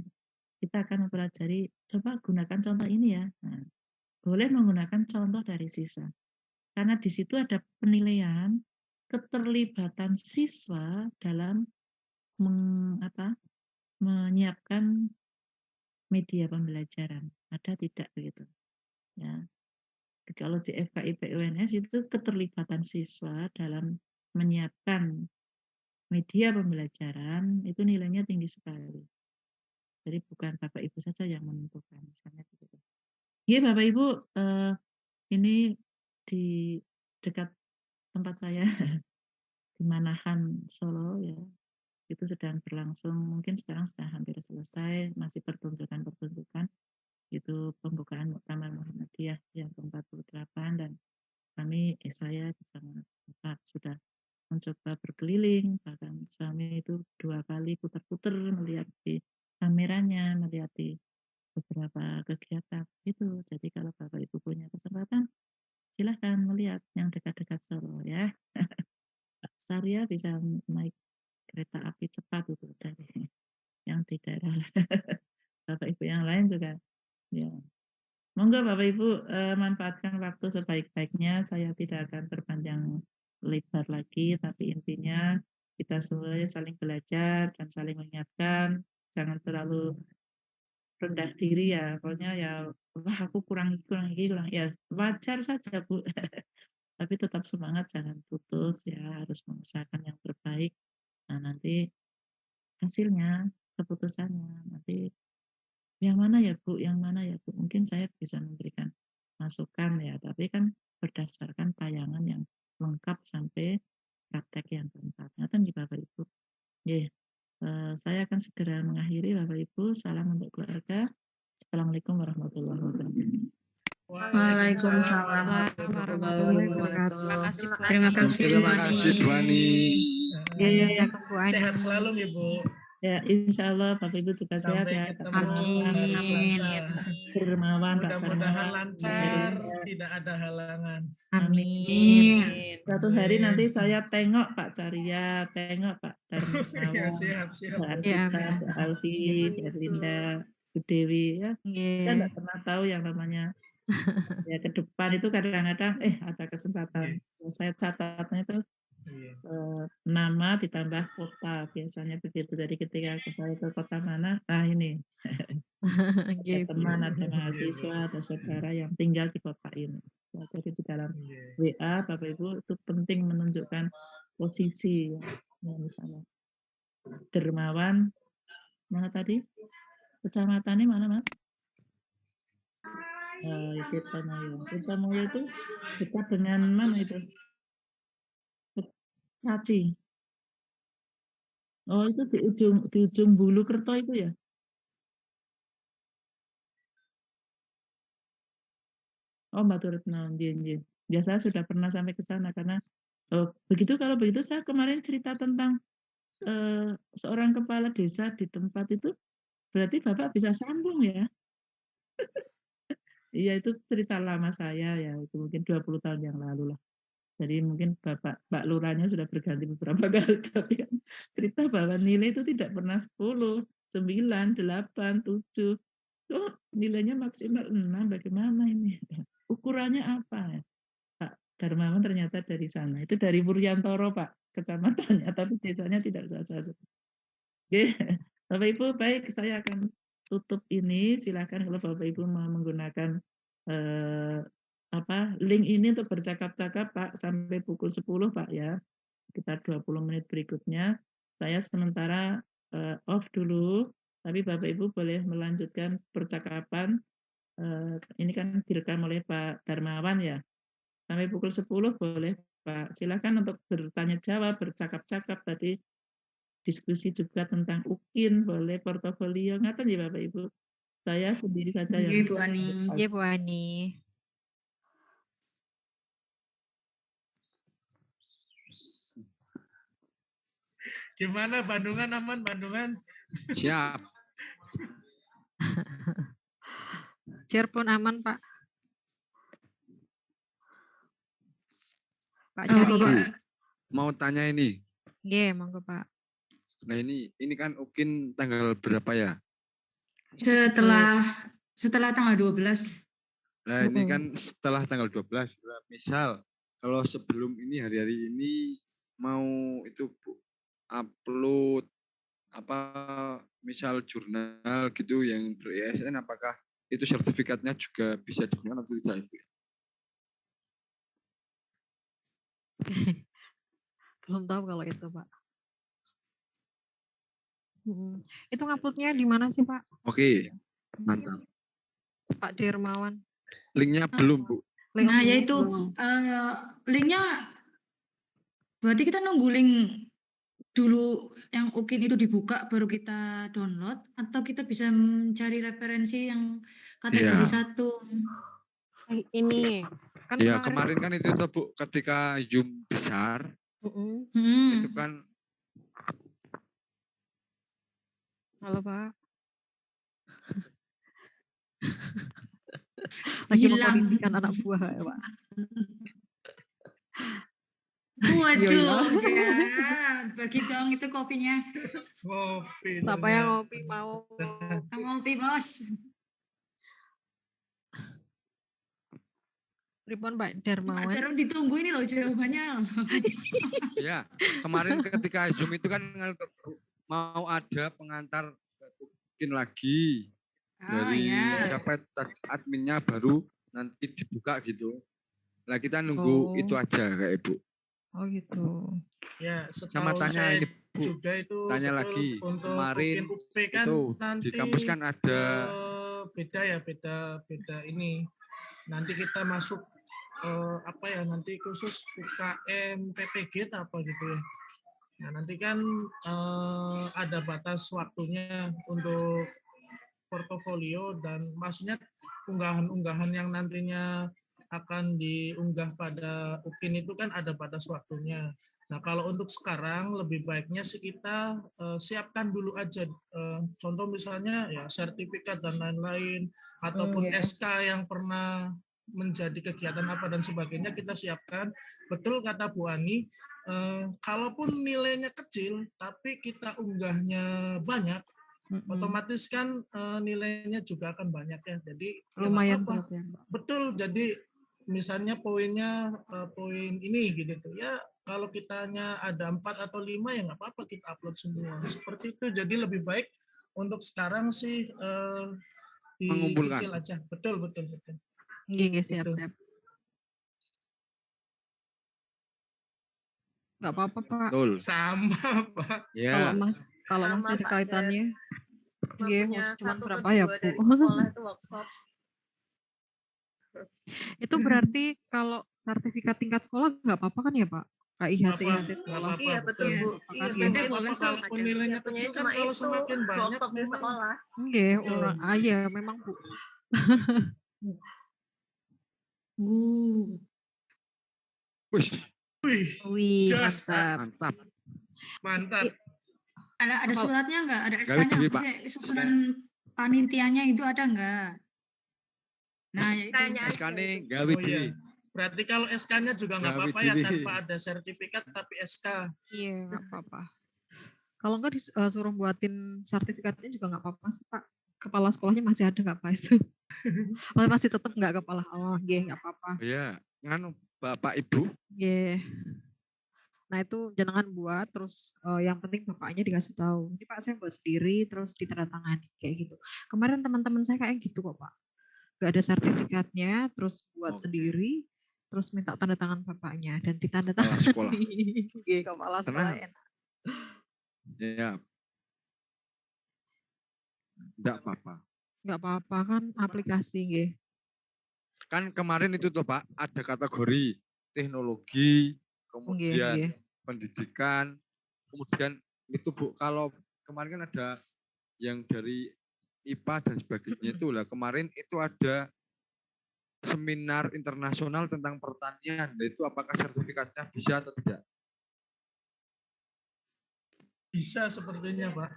kita akan mempelajari, coba gunakan contoh ini ya. Nah, boleh menggunakan contoh dari siswa. Karena di situ ada penilaian keterlibatan siswa dalam menyiapkan media pembelajaran. Ada tidak begitu? Ya. Kalau di FKIP UNS itu keterlibatan siswa dalam menyiapkan media pembelajaran itu nilainya tinggi sekali. Jadi bukan Bapak Ibu saja yang menentukan, misalnya begitu. Iya Bapak Ibu, ini di dekat tempat saya di Manahan Solo ya, itu sedang berlangsung, mungkin sekarang sudah hampir selesai, masih pertunjukan-pertunjukan. Itu pembukaan Muktamar Muhammadiyah yang ke-48 dan saya bersama Bapak sudah mencoba berkeliling, bahkan suami itu 2 kali putar-putar melihat di kameranya, melihat di beberapa kegiatan itu. Jadi kalau Bapak Ibu punya kesempatan, silahkan melihat yang dekat-dekat Solo ya. Pak Sarya bisa naik kereta api cepat itu dari yang di daerah Bapak Ibu yang lain juga ya. Monggo Bapak Ibu manfaatkan waktu sebaik-baiknya. Saya tidak akan berpanjang lebar lagi, tapi intinya kita semua saling belajar dan saling mengingatkan. Jangan terlalu rendah diri ya. Pokoknya ya, wah aku kurang ini. Ya wajar saja Bu. Tapi tetap semangat, jangan putus ya. Harus mengusahakan yang terbaik. Nah nanti hasilnya, keputusannya nanti yang mana ya Bu, yang mana ya Bu? Mungkin saya bisa memberikan masukan ya, tapi kan berdasarkan tayangan yang lengkap sampai praktek yang keempat. Ngaten nggih Bapak Ibu. Nggih, saya akan segera mengakhiri Bapak Ibu. Salam untuk keluarga. Assalamualaikum warahmatullahi wabarakatuh. Waalaikumsalam warahmatullahi wabarakatuh. Terima kasih Bu Ani. Terima kasih Bu Ani. Sehat selalu nih Bu. Ya, insya Allah Bapak Ibu juga sehat Sampai ya. Pak ketemu hari Darmawan, Selasa. Pak Dermawan, Pak Mudah-mudahan Darmawan, Mbak lancar, Erlinda. tidak ada halangan. Amin. Amin. Suatu hari nanti Amin. saya tengok Pak Caria, tengok Pak Ya, Darmawan, siap, siap. Mbak Ya, Anvita, amin. Mbak Alfi, Mbak Erlinda, Bu Dewi. Ya, kita nggak pernah tahu yang namanya ya ke depan itu kadang-kadang ada kesempatan. Saya catatnya itu nama ditambah kota biasanya begitu. Jadi ketika saya ke kota mana, nah ini ada teman, ada mahasiswa, ada saudara yang tinggal di kota ini. Ya, jadi di dalam WA Bapak Ibu itu penting menunjukkan posisi ya, misalnya Dermawan mana tadi kecamatannya mana Mas? Tirtamoyo itu dekat dengan mana itu? Raci. Oh itu di ujung Bulu Kerto itu ya? Oh Mbak Retno, biasa sudah pernah sampai ke sana karena kalau begitu saya kemarin cerita tentang seorang kepala desa di tempat itu, berarti Bapak bisa sambung ya? Iya itu cerita lama saya ya, itu mungkin 20 tahun yang lalu lah. Jadi mungkin Pak Lurahnya sudah berganti beberapa kali, tapi kan cerita bahwa nilai itu tidak pernah 10, 9, 8, 7. Oh, nilainya maksimal 6, bagaimana ini? Ukurannya apa? Pak Darmawan ternyata dari sana. Itu dari Wuryantoro Pak, kecamatannya, tapi desanya tidak usah saya sebut. Oke, Bapak Ibu, baik saya akan tutup ini. Silakan kalau Bapak Ibu mau menggunakan link ini untuk bercakap-cakap Pak sampai pukul 10 Pak ya. Sekitar 20 menit berikutnya. Saya sementara off dulu, tapi Bapak Ibu boleh melanjutkan percakapan. Ini kan direkam oleh Pak Darmawan ya. Sampai pukul 10 boleh Pak. Silakan untuk bertanya jawab, bercakap-cakap tadi. Diskusi juga tentang UKIN, boleh portofolio, ngaten ya Bapak Ibu. Saya sendiri saja yang Iya Bu Ani. Iya Bu Ani. Gimana Bandungan aman Bandungan? Siap. Cirebon aman Pak. Pak Bu, Syari. mau tanya ini. Iya, monggo Pak. Nah ini kan UKIN tanggal berapa ya? Setelah tanggal 12. Nah ini kan setelah tanggal 12. Misal kalau sebelum ini hari-hari ini mau itu Bu, upload misal jurnal gitu yang ber-ISN, apakah itu sertifikatnya juga bisa digunakan atau tidak Ibu? Belum tahu kalau itu Pak. Itu nguploadnya di mana sih Pak? Oke, mantap. Pak Dermawan. Linknya belum Bu. Nah yaitu linknya berarti kita nunggu link dulu yang UKIN itu dibuka baru kita download, atau kita bisa mencari referensi yang kategori 1. Ini kan ya kemarin kan itu tuh Bu, ketika Zoom besar itu kan. Halo Pak. Lagi mengkondisikan anak buah ya Pak. Waduh, bagi dong itu kopinya. Ngopi. Siapa yang ngopi mau? Ngopi Bos. Pripun Pak Darmawan? Pak Darmawan ditunggu ini loh jawabannya. Ya, kemarin ketika Zoom itu kan mau ada pengantar mungkin lagi dari siapa adminnya baru nanti dibuka gitu. Nah kita nunggu itu aja kayak Ibu. Oh gitu. Ya, sama tanya ini Bu, juga itu tanya lagi kemarin UP kan itu nanti di kampus kan ada beda ini. Nanti kita masuk nanti khusus UKM PPG apa gitu ya. Nah nanti kan ada batas waktunya untuk portofolio, dan maksudnya unggahan-unggahan yang nantinya akan diunggah pada UKIN itu kan ada batas waktunya. Nah, kalau untuk sekarang lebih baiknya sih kita siapkan dulu aja, contoh misalnya ya sertifikat dan lain-lain, ataupun SK yang pernah menjadi kegiatan apa dan sebagainya kita siapkan. Betul kata Bu Ani, kalaupun nilainya kecil tapi kita unggahnya banyak, otomatis kan nilainya juga akan banyak ya. Jadi ya nggak Lumayan apa-apa. berat ya, Mbak. Betul. Jadi misalnya poinnya poin ini gitu ya. Kalau kitanya ada 4 atau 5 ya nggak apa-apa kita upload semua. Seperti itu. Jadi lebih baik untuk sekarang sih Mengumpulkan. dicicil aja. Betul. Iya, siap. Gitu. Nggak apa-apa, Pak. Betul. Sama, Pak. Ya. Kalau Sama, masih ada Pak, kaitannya, Punya cuma satu berapa atau ya, dua Bu? dari sekolah itu workshop. Itu berarti kalau sertifikat tingkat sekolah nggak apa-apa kan ya, Pak? KIHT sekolah. Iya, betul, Bu. Apa-apa Iya, kan PT ya? Nggak boleh apa-apa kalaupun nilainya punya kecil kan cuma kalau itu semakin banyak workshop di memang sekolah. Nggih, Betul. orang ya memang, Bu. Wih, Wih, Wih, jos, Pak. mantap. Mantap. Ada suratnya nggak? Ada Gawe SK-nya duit, apa Pak. sih? Susunan panitianya itu ada nggak? Nah, ya itu. SK-nya aja. SK-ne itu. gawe Oh iya. dhewe. Berarti kalau SK-nya juga nggak Gawe apa-apa ya dhewe. tanpa ada sertifikat tapi SK. Iya, nggak apa-apa. Kalau nggak disuruh buatin sertifikatnya juga nggak apa-apa sih, Pak. Kepala sekolahnya masih ada nggak, Pak, itu? Masih tetap nggak kepala. Oh, nggih, nggak apa-apa. Ya, nganu Bapak Ibu. Nggih. Nah, itu jangan buat, terus yang penting bapaknya dikasih tahu. Ini Pak saya buat sendiri, terus ditandatangani kayak gitu. Kemarin teman-teman saya kayak gitu kok, Pak. Gak ada sertifikatnya, terus buat Oke. sendiri, terus minta tanda tangan bapaknya dan Kepala ditandatangani. sekolah. Nggih, kepala sekolah Tenang. enak. Ya. Enggak apa-apa. Nggak apa-apa kan aplikasi nggih. Kan kemarin itu tuh Pak, ada kategori teknologi, kemudian Nggih. pendidikan, kemudian itu Bu, kalau kemarin kan ada yang dari IPA dan sebagainya itu lah. Kemarin itu ada seminar internasional tentang pertanian. Nah, itu apakah sertifikatnya bisa atau tidak? Bisa sepertinya, Pak.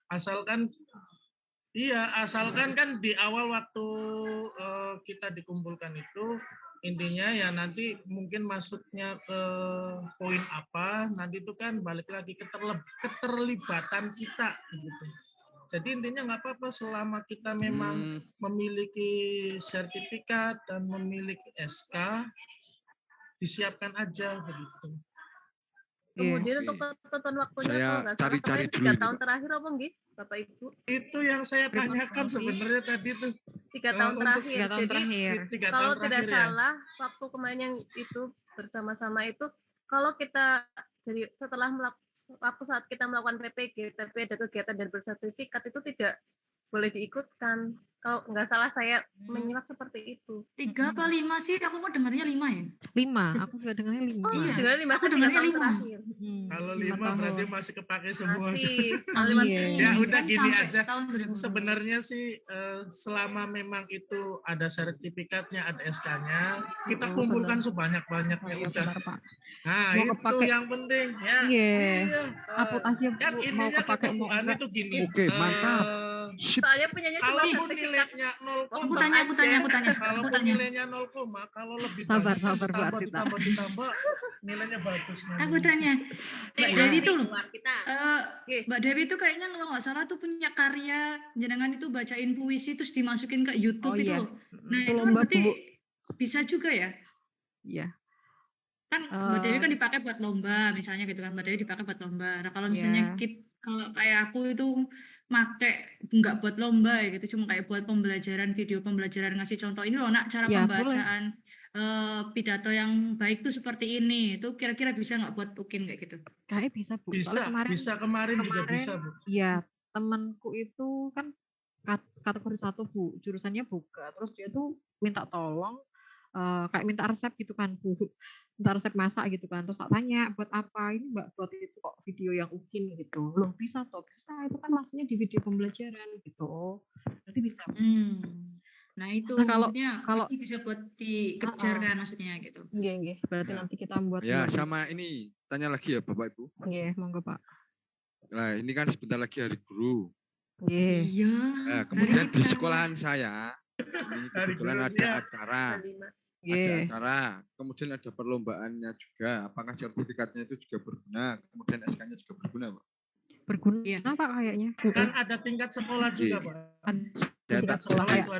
Asalkan kan di awal waktu kita dikumpulkan itu intinya ya nanti mungkin masuknya ke poin apa, nanti itu kan balik lagi keterlibatan kita gitu. Jadi intinya nggak apa-apa selama kita memang memiliki sertifikat dan memiliki SK, disiapkan aja begitu. Kemudian untuk ketentuan waktunya Saya kalau nggak salah cari-cari kemarin dulu 3 ini, tahun Pak. terakhir apa nggih, Bapak Ibu? Itu yang saya tanyakan sebenarnya tadi tuh. 3 tahun untuk terakhir. 3 tahun Jadi terakhir. 3 kalau tahun tidak terakhir ya. salah waktu kemarin yang itu bersama-sama itu kalau kita jadi setelah waktu saat kita melakukan PPG tapi ada kegiatan dan bersertifikat itu tidak boleh diikutkan. Kalau nggak salah saya menyimak seperti itu. 3 apa 5 sih? Aku kok dengarnya 5 ya? 5, aku juga dengarnya 5. Oh iya, Iya, dengar 5 aku 3 dengarnya tahun 5. terakhir. Kalau 5 5 berarti tahun. masih kepake semua. Masih. Kalau Iya. 5 Ya udah Kan gini sampai aja. tahun 2012. Sebenarnya sih selama memang itu ada sertifikatnya, ada SK-nya, kita Oh, kumpulkan benar. sebanyak-banyaknya Oh, iya udah. benar, Pak. Nah, Mau itu kepake. yang penting ya. Iya. Iya. Upload aja Kan Bu, mau intinya kepake kata Bu mau Ani enggak. tuh gini. Oke, mantap. Sip. soalnya punyanya cuma Kalaupun sertifikat nilainya 0, Aku tanya. kalaupun nilainya 0, kalau lebih Sabar, banyak kan sabar, Bu Arsita. ditambah, nilainya bagus. Aku tanya, Mbak Iya. Dewi tuh, kita. Mbak Dewi tuh kayaknya kalau nggak salah tuh punya karya jenengan itu bacain puisi terus dimasukin ke YouTube Oh, itu iya. loh. Nah Itu itu kan lomba, berarti Bu. bisa juga ya? Iya. Kan Mbak Dewi kan dipakai buat lomba misalnya gitu kan. Mbak Dewi dipakai buat lomba. Nah kalau misalnya Iya. kalau kayak aku itu make nggak buat lomba ya gitu, cuma kayak buat pembelajaran, video pembelajaran ngasih contoh ini loh nak cara Iya, pembacaan pidato yang baik tuh seperti ini. Itu kira-kira bisa nggak buat UKIN kayak gitu? Kayaknya bisa, Bu. Soalnya Bisa kemarin juga bisa, Bu. Iya, temanku itu kan kategori 1 Bu, jurusannya buka. Terus dia tuh minta tolong kayak minta resep gitu kan Bu. Minta resep masak gitu kan. Terus tak tanya, buat apa? Ini Mbak buat itu kok video yang UKIN gitu. Loh bisa toh, bisa. Itu kan maksudnya di video pembelajaran gitu. Berarti bisa Bu. Nah itu Nah, maksudnya kalau masih bisa buat dikejar kan maksudnya gitu. nggih. Berarti Ya. nanti kita buat Ya, dulu. sama ini tanya lagi ya Bapak Ibu. Nggih, monggo Pak. Nah, ini kan sebentar lagi hari guru. Nggih. Iya. Nah, hari kemudian di kita. sekolahan saya ini Hari kebetulan guru ada siap. acara. Kelima. Ada Nggih. acara, kemudian ada perlombaannya juga. Apakah sertifikatnya itu juga berguna? Kemudian SK-nya juga berguna, Pak? Berguna Iya. Pak kayaknya. Kan ada tingkat sekolah juga, Pak. Ada Saya tingkat tak sekolah jadi kayak Itu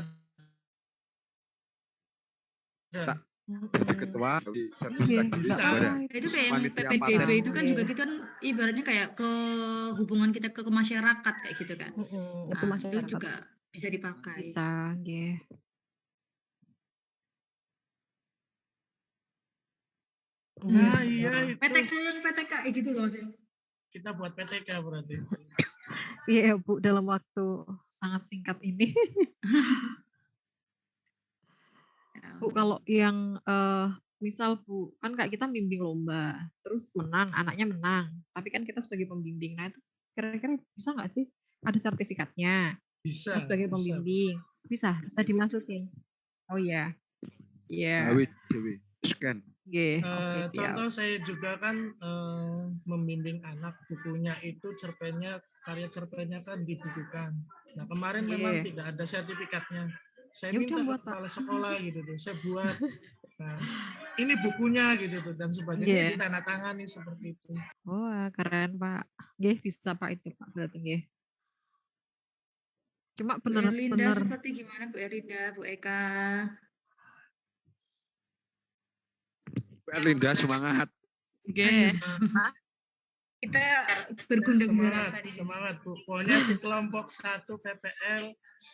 ada. Tak jadi ketua di sertifikat Nggih, juga Bisa. juara. Itu kayak yang Panitia PPDB partai. itu kan juga kita kan ibaratnya kayak ke hubungan kita ke masyarakat kayak gitu kan. itu Nah, itu masyarakat. juga bisa dipakai. Bisa, nggih. Nah, iya itu. PTK yang PTK gitu loh sih. Kita buat PTK berarti. Iya Bu, dalam waktu sangat singkat ini. Bu, kalau yang misal Bu, kan kayak kita bimbing lomba, terus menang, anaknya menang, tapi kan kita sebagai pembimbing, nah itu kira-kira bisa nggak sih ada sertifikatnya Bisa. sebagai Bisa. pembimbing? Bisa dimasukin. Oh iya, iya, Dewi, scan. oke, siap. Contoh saya juga kan membimbing anak, bukunya itu cerpennya, karya cerpennya kan dibukukan. Nah kemarin memang Nggih. tidak ada sertifikatnya. Saya Ya minta udah ke buat, Pak. kepala sekolah gitu tuh, saya buat. Nah, ini bukunya gitu tuh dan sebagainya Nggih. ditandatangani seperti itu. Wah, keren Pak. Nggih, bisa Pak itu Pak, berarti nggih. Cuma Bu Erlinda bener-bener seperti gimana Bu Erlinda, Bu Eka? Linda semangat. Oke. Kita bergundang Semangat, rasa di sini. semangat Bu. Pokoknya si kelompok 1 PPL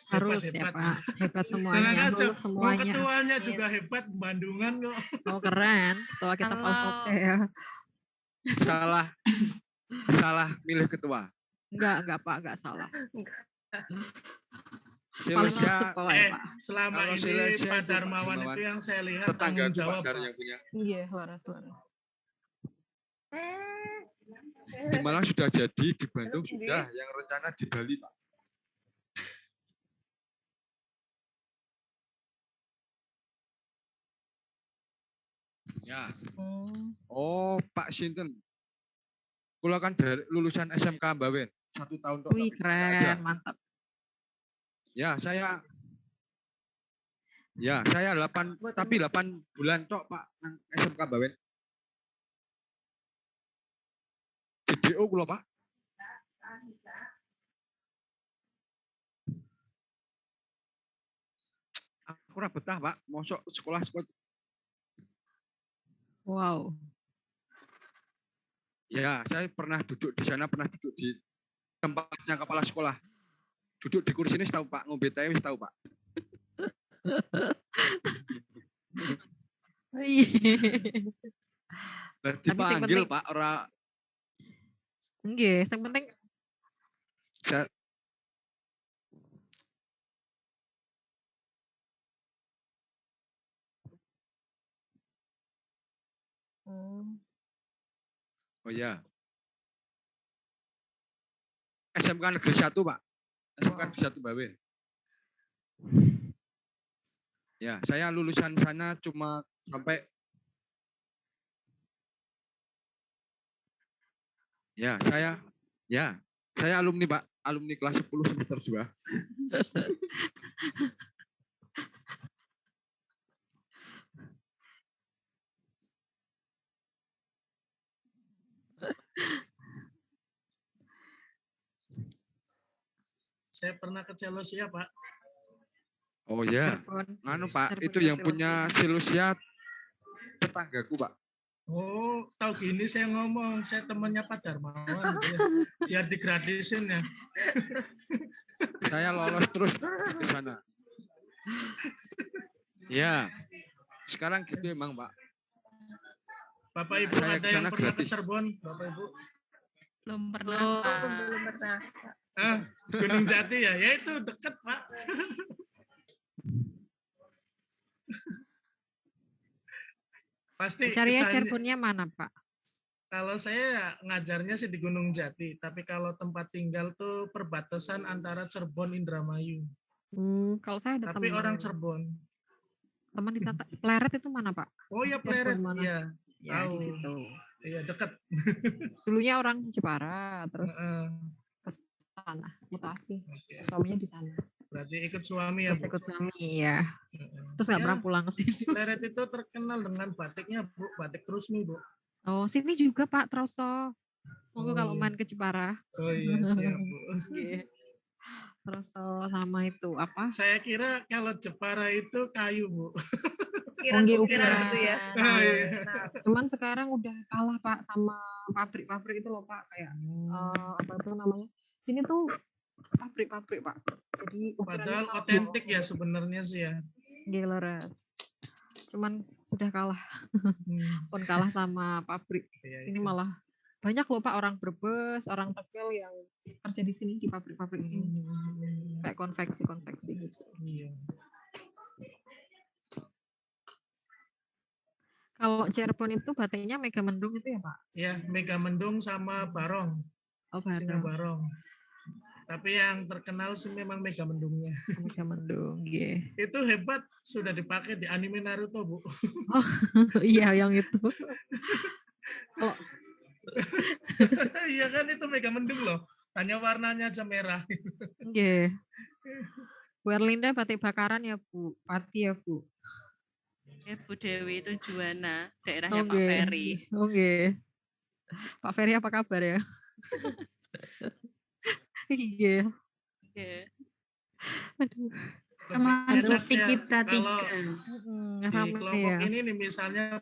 harus ya hebat-hebat. Pak, hebat Tenang semuanya, aja, lulus mau semuanya. ketuanya juga hebat, Bandungan kok. Oh keren, ketua kita Kalau- Palkope ya. Salah milih ketua. Enggak Pak, enggak salah. Paling Silesia kecep pokoknya Pak. Selama Kalau ini Silesia Pak itu, Pak Darmawan Darmawan, itu yang saya lihat tetangga tanggung Pak jawab Dar Pak. yang punya. Iya, waras. Di Malang sudah jadi, di Bandung sudah, yang rencana di Bali Pak. Ya. Oh Pak Sinten. Kula kan dari lulusan SMK Mbawen. 1 tahun tok. Wih tapi nggak ada. keren, mantap. Ya, saya 8 bulan tok Pak nang SMK Mbawen. Di DO kula Pak. Aku ora betah Pak, mosok sekolah. Wow. Ya, saya pernah duduk di sana, pernah duduk di tempatnya kepala sekolah. Duduk di kursi ini tahu Pak, ngombe teh wis tahu Pak. Lah dipanggil Pak, ora. Nggih, yang penting Saya Oh ya. SMK Negeri 1 Pak. SMK Negeri 1 Mbawen. Ya, saya lulusan sana cuma sampai saya alumni Pak, alumni kelas 10 semester 2. Saya pernah ke Celosia, Pak. Oh ya. Nganu Pak, itu yang punya Silusia tetanggaku Pak. Oh, tahu gini saya ngomong, saya temannya Pak Darmawan gitu ya. Biar digratisin ya. Saya lolos terus ke sana. Ya. Sekarang gitu emang Pak. Bapak Ibu Saya ada kesana yang pernah gratis. ke Cirebon, Bapak Ibu? Belum pernah. Belum pernah. Gunung Jati ya? Ya itu deket Pak. Pasti Syariah kesannya- Cirebonnya mana Pak? Kalau saya ngajarnya sih di Gunung Jati, tapi kalau tempat tinggal tuh perbatasan antara Cirebon Indramayu. Kalau saya ada Tapi orang teman. Cirebon. Teman di Pleret itu mana, Pak? Oh ya, Cirebon Pleret. mana? Iya, Ya, di tahu. situ. Iya, dekat. Dulunya orang Jepara, terus Heeh. ke sana, mutasi. Oke. Suaminya di sana. Berarti ikut suami ya, Terus Bu? ikut suami, ya. Heeh. Terus nggak Ya, pernah pulang ke sini. Pleret itu terkenal dengan batiknya, Bu. Batik Trusmi, Bu. Oh, sini juga Pak Troso. Monggo Oh kalau iya. main ke Jepara. Oh iya, siap, Bu. Nggih. Troso sama itu apa? Saya kira kalau Jepara itu kayu, Bu. Ukiran gitu ya. Ah, iya. Cuman sekarang udah kalah Pak sama pabrik-pabrik itu loh Pak, kayak apa itu namanya? Sini tuh pabrik-pabrik Pak. Jadi Padahal ukurannya otentik ya sebenarnya sih ya. Gila. Cuman sudah kalah. Hmm. Pun kalah sama pabrik. Iya, Ini itu. malah banyak loh Pak orang Brebes, orang Tegal yang kerja di sini di pabrik-pabrik sini. Kayak konveksi gitu. Iya. Kalau Cirebon itu batiknya Mega Mendung itu ya Pak? Ya, Mega Mendung sama Barong. Oh Singa Barong. Barong. Tapi yang terkenal sih memang Mega Mendungnya. Mega Mendung, yeah. Itu hebat, sudah dipakai di anime Naruto, Bu. Oh iya yang itu. Kalau Iya kan itu Mega Mendung loh. Hanya warnanya aja merah. yeah. Bu Erlinda batik bakaran ya Bu, Pati ya Bu. Ya, Bu Dewi itu Juwana, daerahnya Pak Oke. Ferry. Oke. Pak Ferry apa kabar ya? Iya. Iya. Aduh. Teman Enak topik ya, kita kalau tiga. di Rame kelompok ya. ini nih misalnya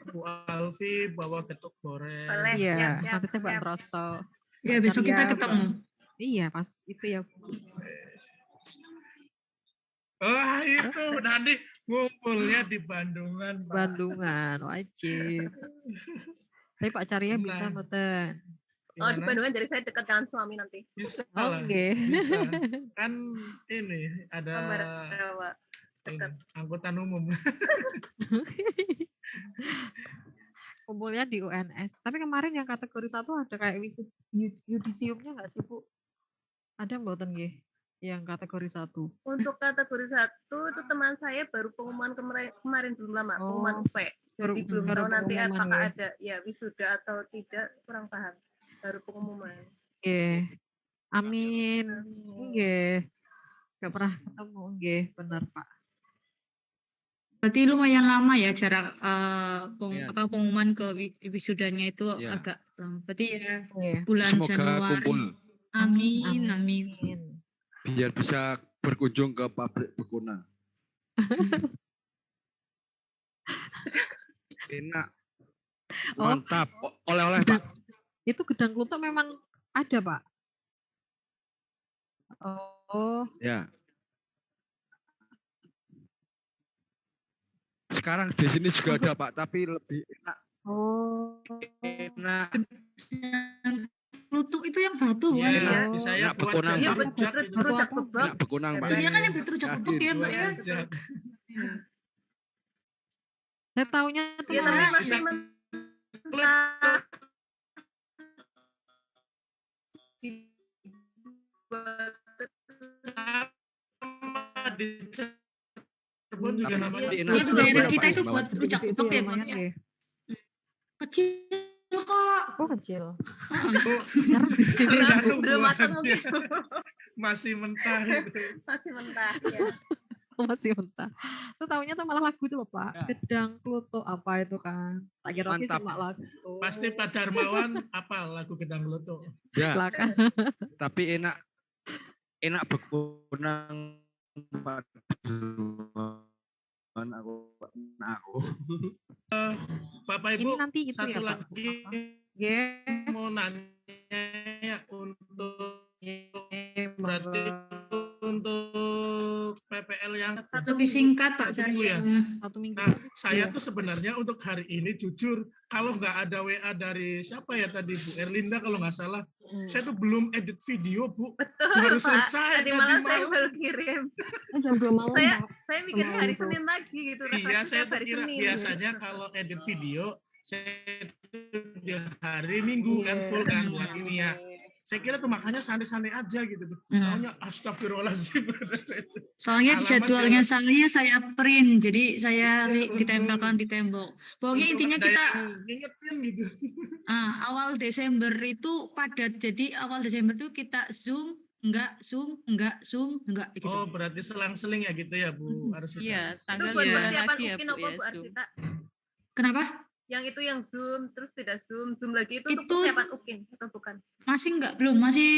Bu Alfi bawa getuk goreng. Boleh. Iya, Siap, nanti saya Mbak siap. Trosto. Ya besok kita ketemu. Iya, pas itu ya. Wah itu nanti ngumpulnya di Bandungan, Pak. Bandungan, wajib. Tapi Pak Carya bisa Nah. mboten. Oh, di Gimana? Bandungan jadi saya dekat dengan suami nanti. Bisa lah, Oke. bisa. Kan ini ada Ambarawa. ini, Dekat. angkutan umum. Kumpulnya di UNS. Tapi kemarin yang kategori 1 ada kayak yudisiumnya nggak sih, Bu? Ada mboten nggih yang kategori 1? Untuk kategori 1 itu teman saya baru pengumuman kemarin belum lama, Oh, pengumuman UP. Jadi belum baru tahu nanti pengumuman apakah ya. ada ya wisuda atau tidak, kurang paham. Baru pengumuman. Nggih. Amin. Nggih. Nggak pernah ketemu, nggih, benar, Pak. Berarti lumayan lama ya jarak Iya. pengumuman ke wisudanya itu Iya. agak lama. Berarti ya Nggih. bulan Semoga Januari. kumpul Amin. biar bisa berkunjung ke pabrik Bekuna. Enak. Oh. Mantap. Oleh-oleh, Pak. Itu gedang kluthuk memang ada, Pak. Oh, Ya. Sekarang di sini juga ada, Pak, tapi lebih enak. oh. Enak. Kluthuk itu yang batu bukan Iya, sih ya? di saya Enak buat bekunang, Iya, Pak. rujak itu. rujak Apa? bebek. Enak bekunang, Pak. Iya kan yang rujak bebek ya, Mbak ya? Rujak. Saya taunya tuh Ya, tapi malah masih Bisa- mentah. Di Cirebon juga Tapi namanya. enak. Iya, di daerah Berapa kita ini, itu Mbak? buat rujak Gitu-gitu bebek ya, lumayan, Mbak. nggih. Kecil kok. Oh, kecil. Tergantung Belum matang buahnya. mungkin. Masih mentah itu. Masih mentah ya. Masih mentah. Tuh taunya tuh malah lagu itu loh, Pak. Ya. Gedang kluthuk apa itu kan. Tak kira Mantap. cuma lagu. Pasti Pak Darmawan apa lagu Gedang Lutuk. Ya, Lah kan. tapi enak bekunang, Pak. Aku. Bapak Ini Ibu, nanti itu satu ya, Pak. lagi Nggih. mau nanya ya untuk Nggih, berarti monggo. untuk PPL yang Lebih singkat Pak Satu minggu ya? Carya. 1 minggu. Nah, saya Iya. tuh sebenarnya untuk hari ini jujur kalau nggak ada WA dari siapa ya tadi Bu Erlinda kalau nggak salah, saya tuh belum edit video Bu. Betul, Baru Pak. selesai Tadi tadi malam saya malam. baru kirim. Jam 2 malam, Saya- Pak. Saya mikir hari Itu. Senin lagi gitu. Iya, refleksi saya tiap tuh hari kira Senin. biasanya kalau edit video saya tuh di hari Minggu kan full kan buat ini ya. Saya kira tuh makanya santai-santai aja gitu tuh. Maunya astagfirullahaladzim. Soalnya jadwalnya saya print, jadi saya Ya, ditempelkan di tembok. Pokoknya Untuk intinya ada kita yang ngingetin gitu. awal Desember itu padat. Jadi awal Desember itu kita Zoom, enggak gitu. Oh, berarti selang-seling ya gitu ya, Bu Arsita? Iya, Itu tanggal buat 5 persiapan lagi ya, UKIN Bu, apa ya, Bu Zoom. Arsita? Kenapa? Yang itu yang Zoom, terus tidak Zoom lagi itu untuk Itu persiapan UKIN atau bukan? belum, masih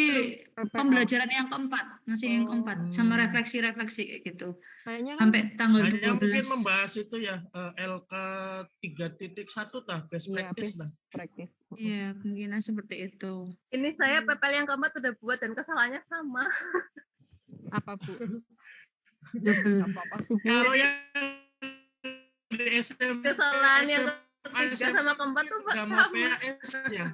PPL. pembelajaran yang keempat, masih yang keempat sama refleksi-refleksi kayak gitu. Kayaknya kan Sampai tanggal hanya mungkin 12. membahas itu ya, LK 3.1 tah, best practice lah. practice. Iya, kemungkinan seperti itu. Ini saya PPL yang keempat udah buat dan kesalahannya sama. Apa Bu? Double. Apa sih Bu? Kalau yang di SMP, Kesalahan yang ketiga sama keempat tuh Pak sama sama. PAS ya.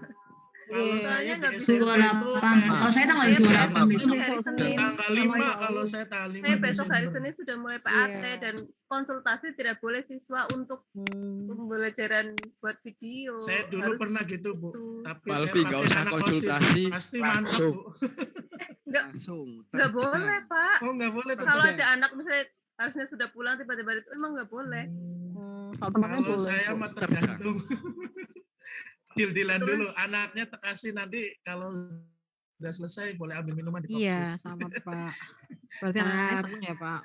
Kalau saya Soalnya nggak di bisa SMP itu 28. Kalau saya tanggal 28 besok. Hari Senin. tanggal 5 kalau saya tanggal 5 Saya besok hari Desember. Senin sudah mulai PAT Iya. dan konsultasi tidak boleh siswa untuk pembelajaran buat video. Saya dulu Harus pernah gitu, Bu. gitu. Tapi Pak saya Alfi, nggak pakai usah anak konsultasi, OSIS. Pasti mantap, langsung. Bu. Langsung. Nggak boleh Pak. Oh, nggak boleh tuh. Kalau Bu. ada anak misalnya harusnya sudah pulang tiba-tiba itu emang nggak boleh. Kalau tempatnya Kalau boleh. saya Bu. mah tergantung. Deal-dealan dulu. Anaknya terkasih nanti kalau udah selesai boleh ambil minuman di Iya, Kopsis. sama Pak. Berarti anaknya seneng ya Pak.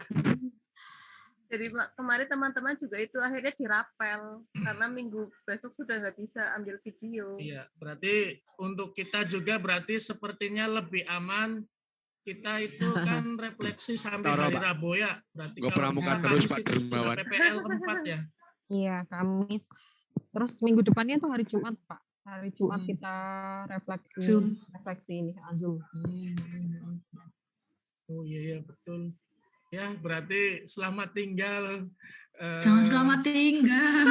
Jadi kemarin teman-teman juga itu akhirnya dirapel karena minggu besok sudah nggak bisa ambil video. Iya, berarti untuk kita juga berarti sepertinya lebih aman. Kita itu kan refleksi sampai Toro, hari Pak. Rabu ya. Berarti Gua kalau pramuka bisa terus, Kamis Pak itu sudah Dermawan. PPL keempat ya. Iya, Kamis. Terus minggu depannya tuh hari Jumat Pak. Hari Jumat kita refleksi Zoom. refleksi ini Zoom. Oh iya betul. Ya berarti selamat tinggal. Jangan selamat tinggal.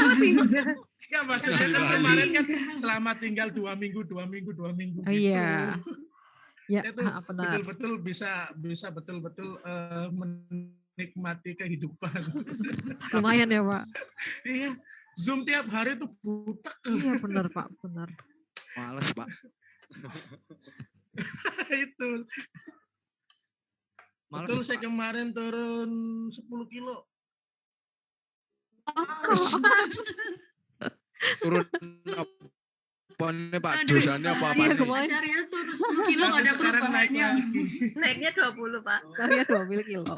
Ya maksudnya kan kemarin kan selamat tinggal 2 minggu gitu. Iya. Ya, Itu benar. betul-betul bisa betul-betul menikmati kehidupan. Lumayan ya Pak. Iya, Zoom tiap hari tuh butek. Iya benar Pak, benar. Males, Pak. Itu. Males, Betul, saya Pak. kemarin turun 10 kilo. Turun apa nih, Pak? Aduh, Dosanya apa iya, nih? kemarin. Cari tuh 10 kilo nggak Tapi ada sekarang naik perubahannya. lagi. Naiknya 20 Pak. Saya 20 kilo.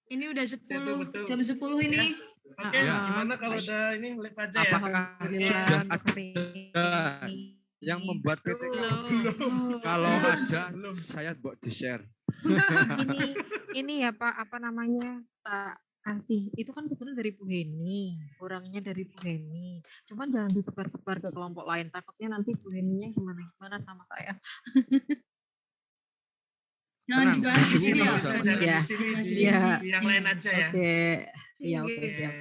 Ini udah 10, betul. jam 10 ini. Oke, Ya. gimana kalau udah ini live aja ya? Apakah Alhamdulillah sudah untuk hari ada yang membuat PPL? Belum. Kalau ada, Belum. saya buat di-share. ini ya Pak, apa namanya? Tak kasih. Itu kan sebenarnya dari Bu Heni, orangnya dari Bu Heni. Cuman jangan disebar-sebar ke kelompok lain. Takutnya nanti Bu Heninya gimana sama saya. Jangan Tenang, dibahas di Di sini sini ya. Nggak usah, usah. jangan Ya. di sini, di Iya. yang lain aja ya. Oke. Iya, oke, siap.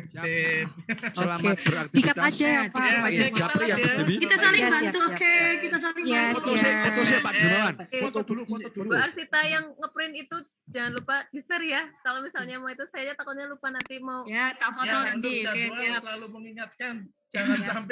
Sip. Selamat Oke. beraktivitas. Sikat aja ya Pak. Ya, Pak ya, Joko. kita Japri ya, lihat Pak Dewi. Kita saling Iya, bantu, siap, oke. siap. Kita saling Iya, bantu. Foto saya Pak Dermawan. Foto dulu. Bu Arsita yang ngeprint itu jangan lupa di-share ya. Kalau misalnya mau itu saya takutnya lupa nanti mau Ya, tak foto Ya, nanti. untuk Oke, jadwal siap. selalu mengingatkan. Jangan sampai